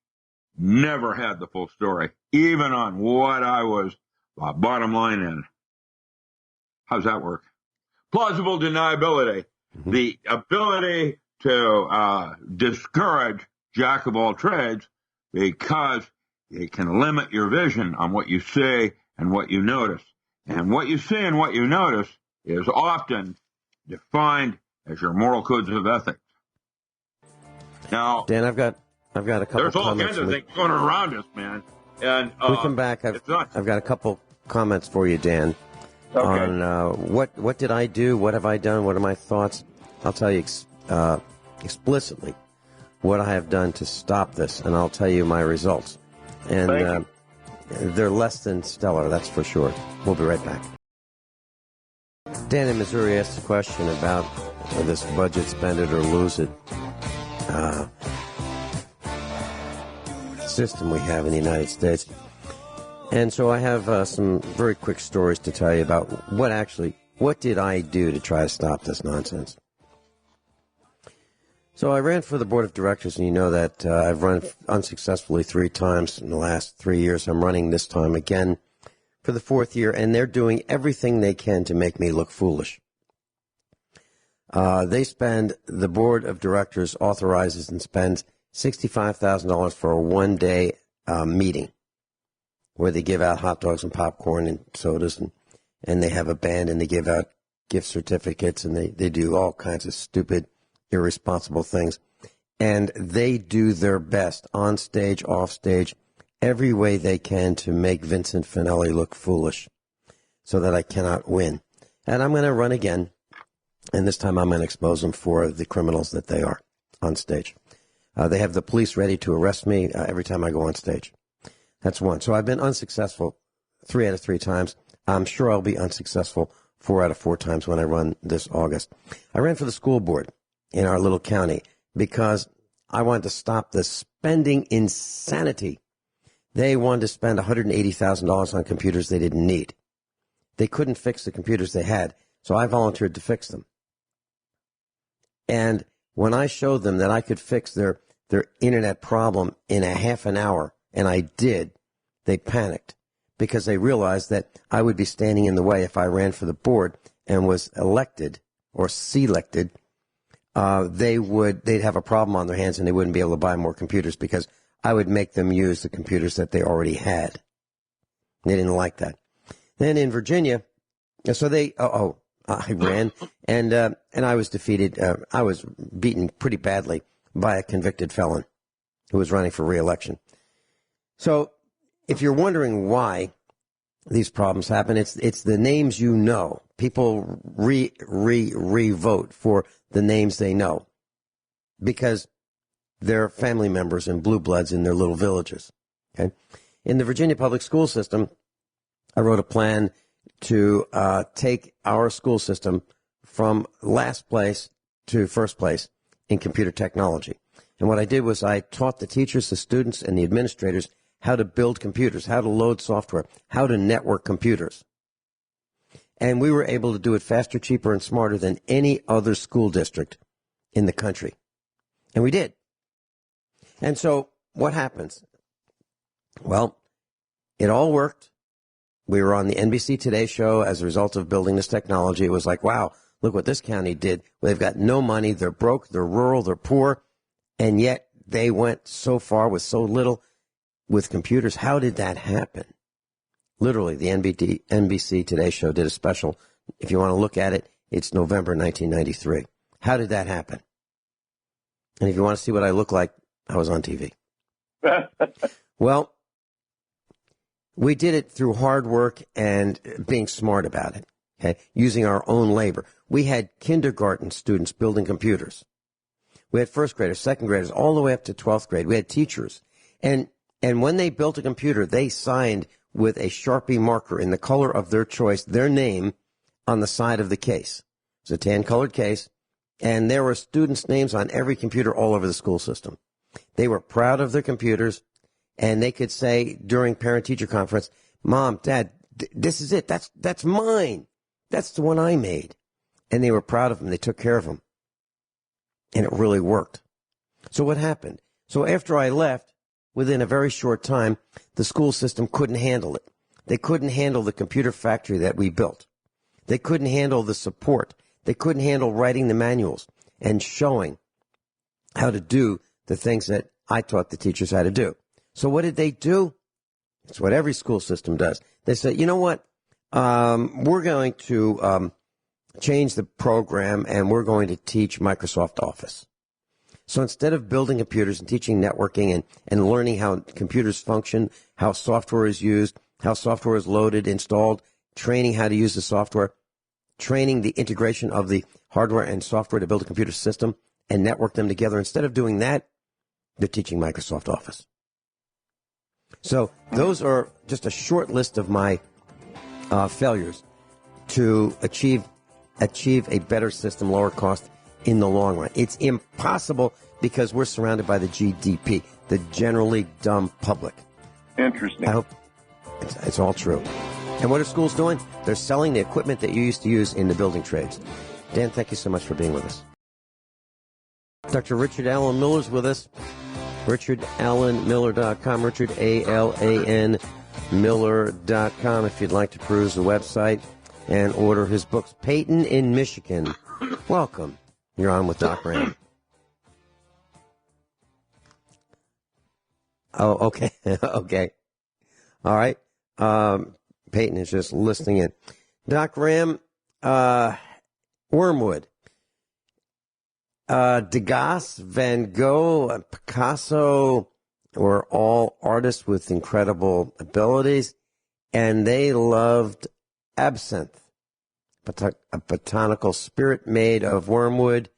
never had the full story, even on what I was bottom line in. How's that work? Plausible deniability. Mm-hmm. The ability to discourage jack of all trades because it can limit your vision on what you see and what you notice. And what you see and what you notice is often defined as your moral codes of ethics. Now, Dan, I've got a couple. There's all kinds of things going around us, man. And we come back. I've got a couple comments for you, Dan. Okay. On what did I do? What have I done? What are my thoughts? I'll tell you explicitly what I have done to stop this, and I'll tell you my results. And they're less than stellar, that's for sure. We'll be right back. Dan in Missouri asked a question about this budget, spend it or lose it system we have in the United States. And so I have some very quick stories to tell you about what did I do to try to stop this nonsense. So I ran for the board of directors, and you know that I've run unsuccessfully 3 times in the last 3 years. I'm running this time again for the 4th year, and they're doing everything they can to make me look foolish. The board of directors authorizes and spends $65,000 for a one-day meeting where they give out hot dogs and popcorn and sodas, and they have a band, and they give out gift certificates, and they do all kinds of stupid, irresponsible things. And they do their best on stage, off stage, every way they can to make Vincent Finelli look foolish so that I cannot win. And I'm going to run again, and this time I'm going to expose them for the criminals that they are on stage. They have the police ready to arrest me every time I go on stage. That's one. So I've been unsuccessful 3 out of 3 times. I'm sure I'll be unsuccessful 4 out of 4 times when I run this August. I ran for the school board in our little county because I wanted to stop the spending insanity. They wanted to spend $180,000 on computers they didn't need. They couldn't fix the computers they had, so I volunteered to fix them. And when I showed them that I could fix their internet problem in a half an hour, and I did, they panicked because they realized that I would be standing in the way if I ran for the board and was elected or selected. They'd have a problem on their hands and they wouldn't be able to buy more computers because I would make them use the computers that they already had. They didn't like that. Then in Virginia, so I ran and I was defeated. I was beaten pretty badly by a convicted felon who was running for re-election. So if you're wondering why these problems happen, it's the names you know. People re-vote for the names they know because they're family members and blue bloods in their little villages. Okay? In the Virginia public school system, I wrote a plan to take our school system from last place to first place in computer technology. And what I did was I taught the teachers, the students, and the administrators how to build computers, how to load software, how to network computers. And we were able to do it faster, cheaper, and smarter than any other school district in the country. And we did. And so what happens? Well, it all worked. We were on the NBC Today show as a result of building this technology. It was like, wow, look what this county did. They've got no money. They're broke. They're rural. They're poor. And yet they went so far with so little with computers. How did that happen? Literally, the NBC Today show did a special. If you want to look at it, it's November 1993. How did that happen? And if you want to see what I look like, I was on TV. Well, we did it through hard work and being smart about it, okay? Using our own labor. We had kindergarten students building computers. We had first graders, second graders, all the way up to 12th grade. We had teachers. And when they built a computer, they signed with a Sharpie marker in the color of their choice, their name on the side of the case. It's a tan-colored case, and there were students' names on every computer all over the school system. They were proud of their computers, and they could say during parent-teacher conference, Mom, Dad, this is it. That's mine. That's the one I made. And they were proud of them. They took care of them. And it really worked. So what happened? So after I left, within a very short time, the school system couldn't handle it. They couldn't handle the computer factory that we built. They couldn't handle the support. They couldn't handle writing the manuals and showing how to do the things that I taught the teachers how to do. So what did they do? It's what every school system does. They said, you know what? We're going to change the program and we're going to teach Microsoft Office. So instead of building computers and teaching networking and learning how computers function, how software is used, how software is loaded, installed, training how to use the software, training the integration of the hardware and software to build a computer system and network them together, instead of doing that, they're teaching Microsoft Office. So those are just a short list of my failures to achieve a better system, lower cost in the long run. It's impossible because we're surrounded by the GDP, the generally dumb public. Interesting. I hope it's all true. And what are schools doing? They're selling the equipment that you used to use in the building trades. Dan, thank you so much for being with us. Dr. Richard Allen Miller's with us. RichardAllenMiller.com. Richard, A-L-A-N, Miller.com if you'd like to peruse the website and order his books. Peyton in Michigan. Welcome. You're on with Doc Ram. Oh, okay. Okay. All right. Peyton is just listening in. Doc Ram, Wormwood. Degas, Van Gogh, Picasso were all artists with incredible abilities, and they loved absinthe, a botanical spirit made of wormwood,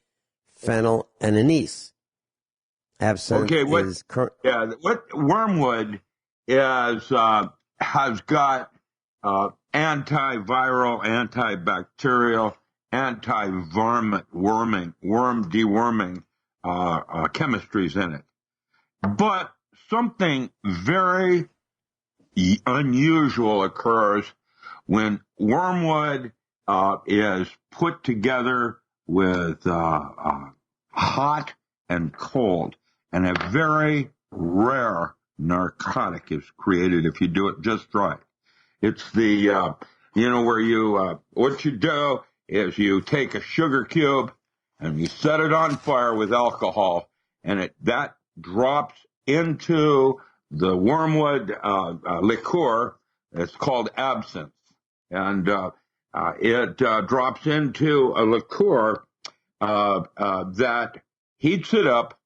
fennel, and anise. Absinthe is what wormwood is has got antiviral, antibacterial, anti-worm deworming chemistries in it. But something very unusual occurs when wormwood is put together with hot and cold, and a very rare narcotic is created if you do it just right. It's the, where you, what you do is you take a sugar cube and you set it on fire with alcohol, and that drops into the wormwood liqueur. It's called absinthe, and it drops into a liqueur that heats it up,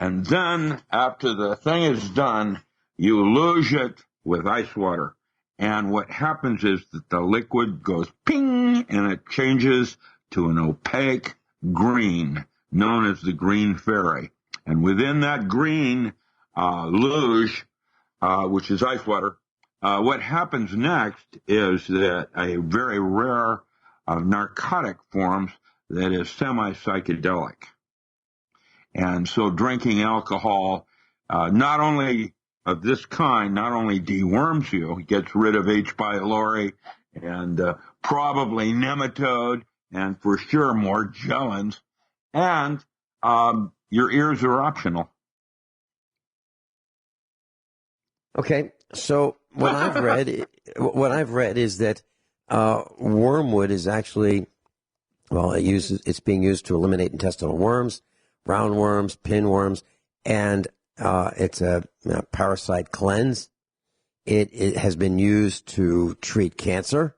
and then after the thing is done, you luge it with ice water. And what happens is that the liquid goes ping, and it changes to an opaque green, known as the green fairy. And within that green luge, which is ice water, what happens next is that a very rare narcotic forms that is semi-psychedelic. And so drinking alcohol, not only of this kind, not only deworms you, it gets rid of H. pylori and probably nematode and for sure more gellins, and your ears are optional. Okay, so what I've read is that wormwood is actually, it's being used to eliminate intestinal worms, roundworms, pinworms, and it's a parasite cleanse. It has been used to treat cancer,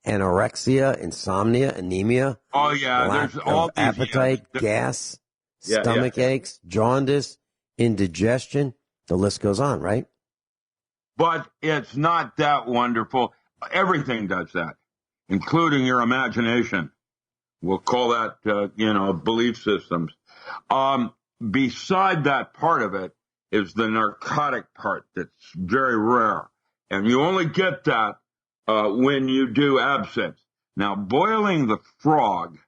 anorexia, insomnia, anemia. Oh yeah, lack there's all of these appetite, gas, stomach aches, jaundice, indigestion. The list goes on, right? But it's not that wonderful. Everything does that, including your imagination. We'll call that, belief systems. Beside that part of it is the narcotic part that's very rare. And you only get that when you do absinthe. Now, boiling the frog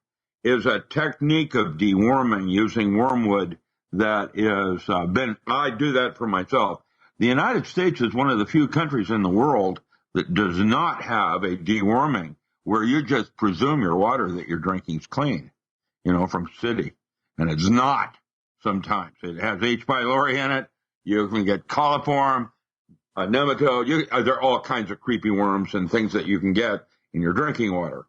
is a technique of deworming using wormwood that is I do that for myself. The United States is one of the few countries in the world that does not have a deworming where you just presume your water that you're drinking is clean, from city. And it's not sometimes. It has H. pylori in it. You can get coliform, a nematode. There are all kinds of creepy worms and things that you can get in your drinking water.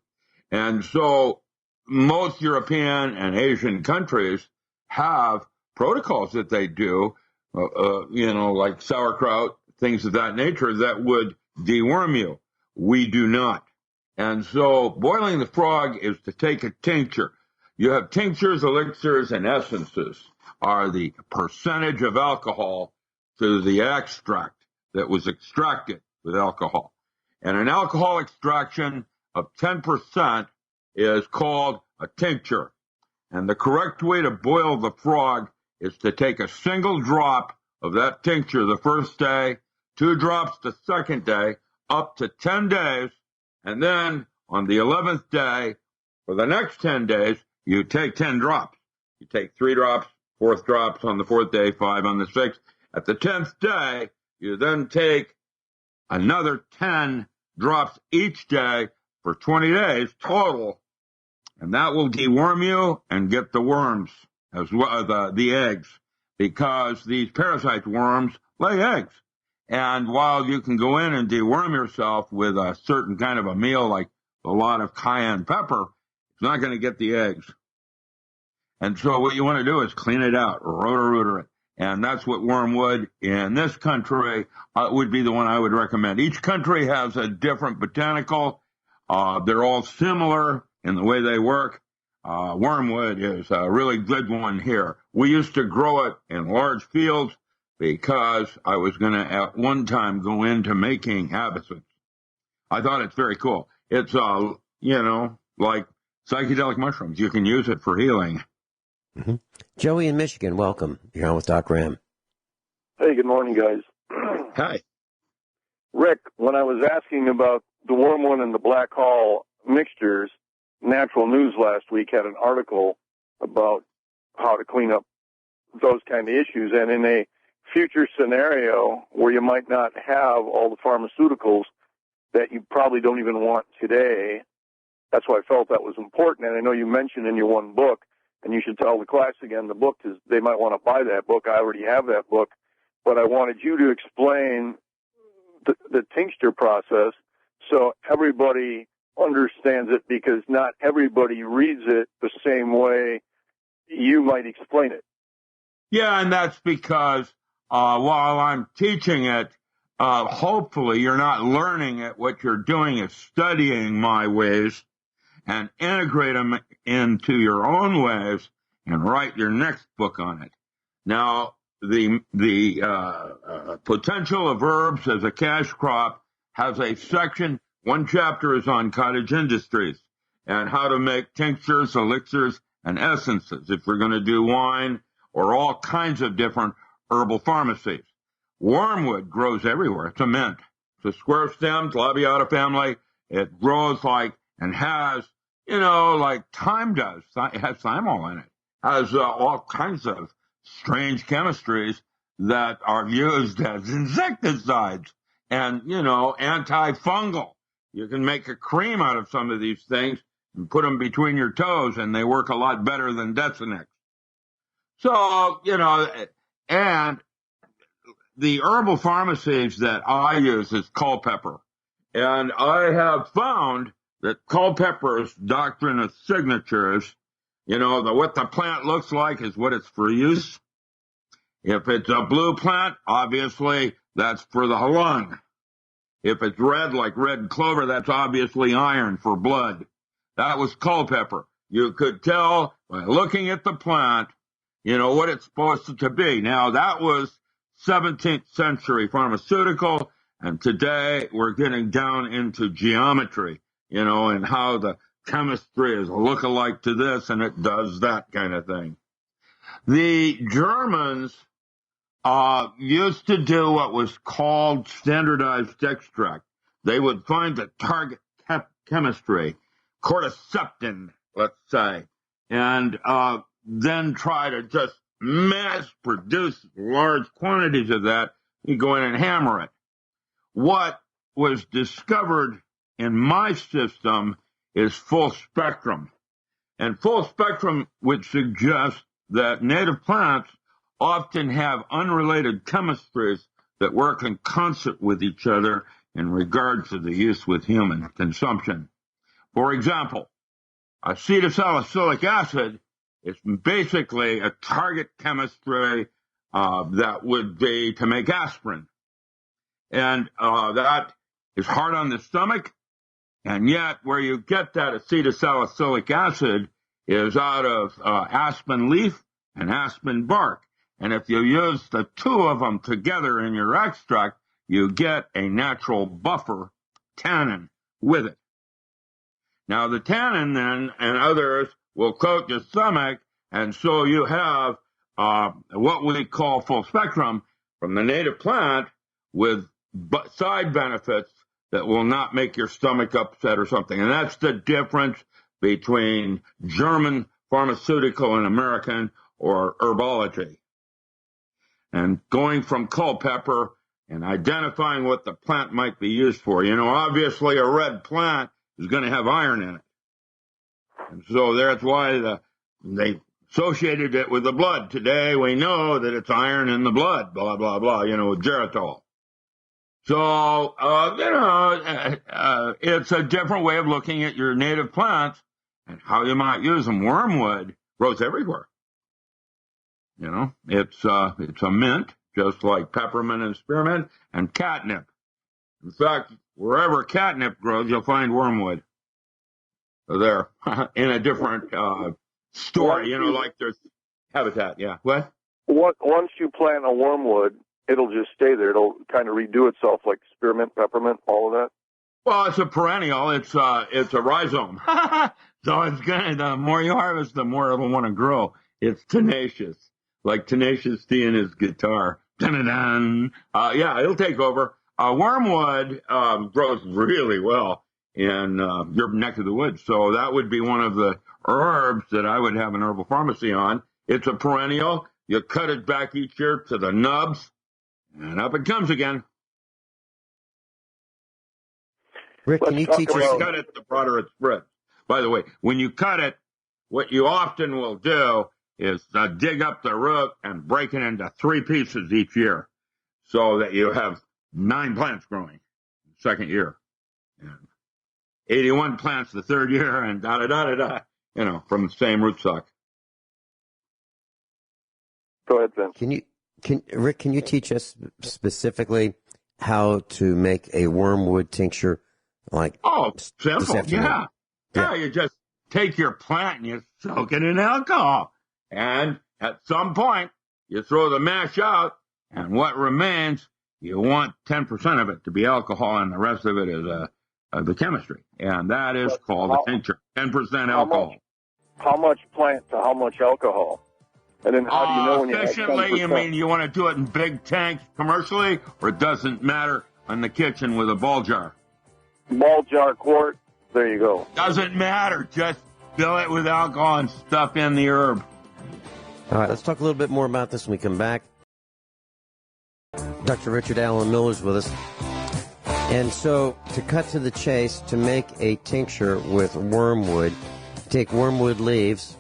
And so most European and Asian countries have protocols that they do, like sauerkraut, things of that nature that would deworm you. We do not. And so boiling the frog is to take a tincture. You have tinctures, elixirs, and essences are the percentage of alcohol to the extract that was extracted with alcohol. And an alcohol extraction of 10% is called a tincture. And the correct way to boil the frog is to take a single drop of that tincture the first day, 2 drops the second day, up to 10 days, and then on the 11th day, for the next 10 days, you take 10 drops. You take 3 drops, 4th drops on the 4th day, 5 on the 6th. At the 10th day, you then take another 10 drops each day for 20 days total, and that will deworm you and get the worms as well, the eggs, because these parasite worms lay eggs. And while you can go in and deworm yourself with a certain kind of a meal, like a lot of cayenne pepper, it's not going to get the eggs. And so what you want to do is clean it out, rotor it. And that's what wormwood in this country would be the one I would recommend. Each country has a different botanical. They're all similar in the way they work. Wormwood is a really good one here. We used to grow it in large fields because I was going to at one time go into making absinthe. I thought it's very cool. It's, like psychedelic mushrooms. You can use it for healing. Mm-hmm. Joey in Michigan, welcome. You're on with Doc Ram. Hey, good morning, guys. Hi. Rick, when I was asking about the wormwood and the black hall mixtures, Natural News last week had an article about how to clean up those kind of issues. And in a future scenario where you might not have all the pharmaceuticals that you probably don't even want today, that's why I felt that was important. And I know you mentioned in your one book, and you should tell the class again, the book is, they might want to buy that book. I already have that book, but I wanted you to explain the tincture process so everybody understands it, because not everybody reads it the same way you might explain it. Yeah, and that's because while I'm teaching it, hopefully you're not learning it. What you're doing is studying my ways and integrate them into your own ways and write your next book on it. Now, the potential of herbs as a cash crop has a section. One chapter is on cottage industries and how to make tinctures, elixirs, and essences if you're going to do wine or all kinds of different herbal pharmacies. Wormwood grows everywhere. It's a mint. It's a square-stemmed Labiata family. It grows like and has, like thyme does. It has thymol in it. Has all kinds of strange chemistries that are used as insecticides and, antifungal. You can make a cream out of some of these things and put them between your toes, and they work a lot better than Desinix. So, and the herbal pharmacies that I use is Culpeper. And I have found that Culpeper's doctrine of signatures, what the plant looks like is what it's for use. If it's a blue plant, obviously that's for the lung. If it's red, like red clover, that's obviously iron for blood. That was Culpeper. You could tell by looking at the plant, what it's supposed to be. Now, that was 17th century pharmaceutical, and today we're getting down into geometry, and how the chemistry is a look-alike to this, and it does that kind of thing. The Germans used to do what was called standardized extract. They would find the target chemistry, cordycepin, let's say, and then try to just mass produce large quantities of that. You go in and hammer it. What was discovered in my system is full spectrum. And full spectrum would suggest that native plants often have unrelated chemistries that work in concert with each other in regard to the use with human consumption. For example, acetylsalicylic acid is basically a target chemistry that would be to make aspirin. And that is hard on the stomach, and yet where you get that acetylsalicylic acid is out of aspen leaf and aspen bark. And if you use the two of them together in your extract, you get a natural buffer tannin with it. Now, the tannin then and others will coat your stomach, and so you have what we call full spectrum from the native plant with side benefits that will not make your stomach upset or something. And that's the difference between German pharmaceutical and American or herbology. And going from Culpeper and identifying what the plant might be used for. Obviously a red plant is going to have iron in it. And so that's why they associated it with the blood. Today we know that it's iron in the blood, blah, blah, blah, with geritol. So, it's a different way of looking at your native plants and how you might use them. Wormwood grows everywhere. It's a mint, just like peppermint and spearmint, and catnip. In fact, wherever catnip grows, you'll find wormwood. So there, in a different story, like there's habitat. Yeah. What? Once you plant a wormwood, it'll just stay there. It'll kind of redo itself like spearmint, peppermint, all of that. Well, it's a perennial. It's a rhizome. So the more you harvest, the more it'll want to grow. It's tenacious, like Tenacious D in his guitar. Dun-dun-dun. Yeah, it'll take over. Wormwood grows really well in your neck of the woods. So that would be one of the herbs that I would have an herbal pharmacy on. It's a perennial. You cut it back each year to the nubs, and up it comes again. Rick, can you teach us? The more you cut it, the broader it spreads. By the way, when you cut it, what you often will do is dig up the root and break it into 3 pieces each year so that you have 9 plants growing the second year, and 81 plants the third year, and from the same rootstock. Go ahead, Vince. Rick, can you teach us specifically how to make a wormwood tincture? Simple, yeah. You just take your plant and you soak it in alcohol. And at some point, you throw the mash out, and what remains, you want 10% of it to be alcohol, and the rest of it is the chemistry. And that is called a tincture, 10% alcohol. How much plant to how much alcohol? And then how do you know when you have 10%? Efficiently, you mean you want to do it in big tanks commercially, or it doesn't matter in the kitchen with a ball jar? Ball jar, quart, there you go. Doesn't matter. Just fill it with alcohol and stuff in the herb. All right, let's talk a little bit more about this when we come back. Dr. Richard Allen Miller's with us. And so, to cut to the chase, to make a tincture with wormwood, take wormwood leaves,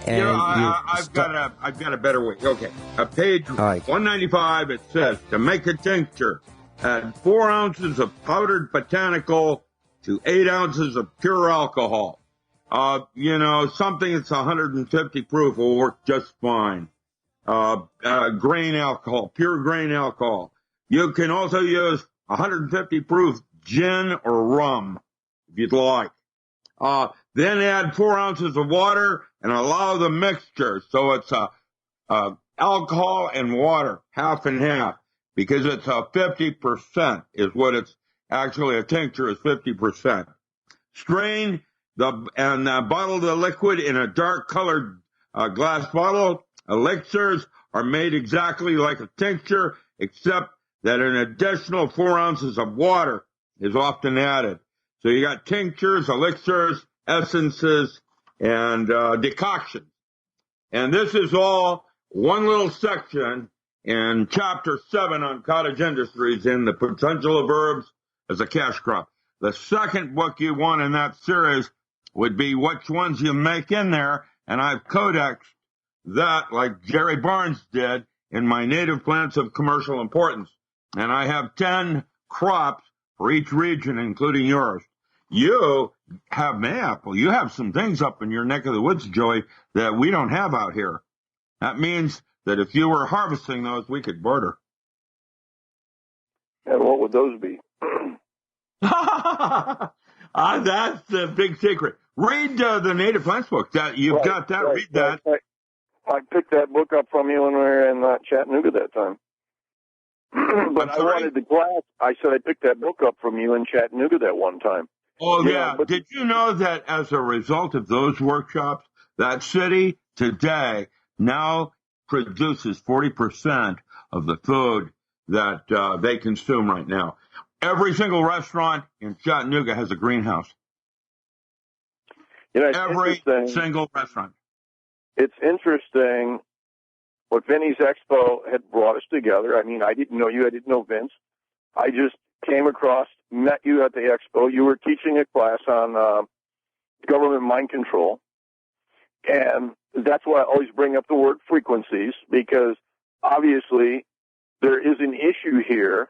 and I've got a better way. Okay, page 195. It says to make a tincture, add 4 ounces of powdered botanical to 8 ounces of pure alcohol. Something that's 150 proof will work just fine. Grain alcohol, pure grain alcohol. You can also use 150 proof gin or rum if you'd like. Then add 4 ounces of water and allow the mixture. So it's alcohol and water, half and half, because it's 50% is what it's actually. A tincture is 50%. Strain and bottle the liquid in a dark colored glass bottle. Elixirs are made exactly like a tincture, except that an additional 4 ounces of water is often added. So you got tinctures, elixirs, essences, and decoctions. And this is all one little section in Chapter 7 on cottage industries in the potential of herbs as a cash crop. The second book you want in that series would be which ones you make in there, and I've codexed that like Jerry Barnes did in my Native Plants of Commercial Importance. And I have 10 crops for each region, including yours. You have mayapple. You have some things up in your neck of the woods, Joey, that we don't have out here. That means that if you were harvesting those, we could barter. And what would those be? That's the big secret. Read the Native Plants book. You've got that. Read that. I picked that book up from you when we were in Chattanooga that time. But I wanted the glass. I said I picked that book up from you in Chattanooga that one time. Oh, yeah. But did you know that as a result of those workshops, that city today now produces 40% of the food that they consume right now? Every single restaurant in Chattanooga has a greenhouse. Every single restaurant. It's interesting what Vinny's Expo had brought us together. I mean, I didn't know you. I didn't know Vince. I just came across, met you at the Expo. You were teaching a class on government mind control. And that's why I always bring up the word frequencies, because obviously there is an issue here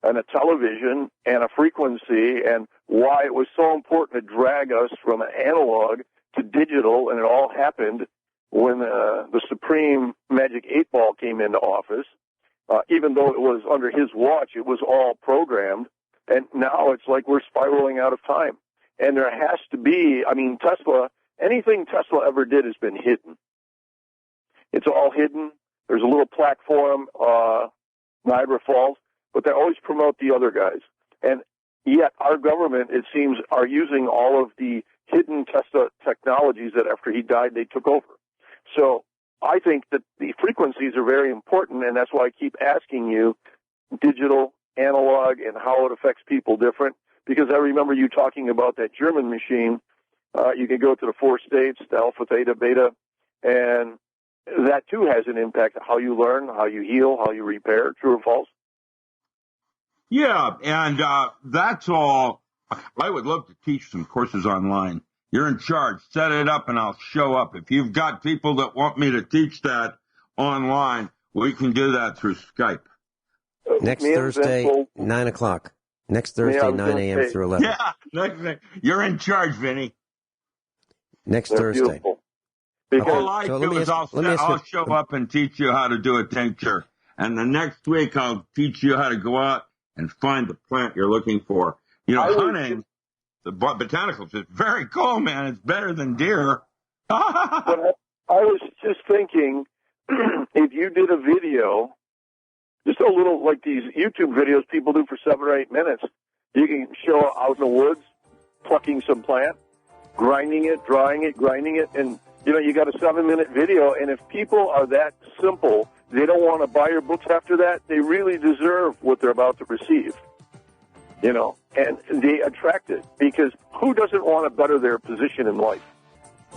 and a television and a frequency, and why it was so important to drag us from analog to digital. And it all happened when the Supreme Magic 8-Ball came into office. Even though it was under his watch, it was all programmed. And now it's like we're spiraling out of time. And there has to be, I mean, Tesla, anything Tesla ever did has been hidden. It's all hidden. There's a little plaque for them, Niagara Falls, but they always promote the other guys. And yet our government, it seems, are using all of the hidden Tesla technologies that after he died, they took over. So I think that the frequencies are very important, and that's why I keep asking you digital, analog, and how it affects people different, because I remember you talking about that German machine. You can go to the 4 states, the alpha, theta, beta, and that too has an impact on how you learn, how you heal, how you repair, true or false? Yeah, and that's all. I would love to teach some courses online. You're in charge. Set it up and I'll show up. If you've got people that want me to teach that online, we can do that through Skype. Next me and Thursday, Vince will- 9 o'clock. Next Yeah, I Thursday, was 9 gonna a.m. say- through 11. Yeah, you're in charge, Vinny. Next They're Thursday. beautiful. Because All I So do let me is ask- let me ask I'll you- show up and teach you how to do a tincture. And the next week I'll teach you how to go out and find the plant you're looking for. You know, I was hunting, the botanicals is very cool, man. It's better than deer. But I was just thinking, if you did a video, just a little like these YouTube videos people do for 7 or 8 minutes, you can show out in the woods, plucking some plant, grinding it, drying it, grinding it, and you got a 7-minute video. And if people are that simple, they don't want to buy your books after that, they really deserve what they're about to receive. And they attract it, because who doesn't want to better their position in life?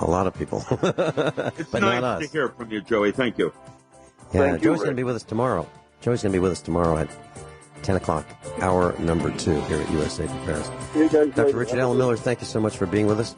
A lot of people. It's but nice not us. to hear from you, Joey. Thank you. Yeah, Thank you, Joey's going to Rick. be with us tomorrow. Joey's going to be with us tomorrow at 10 o'clock, hour number 2 here at USA Prepares. You guys Dr. Richard Allen Miller, thank you so much for being with us.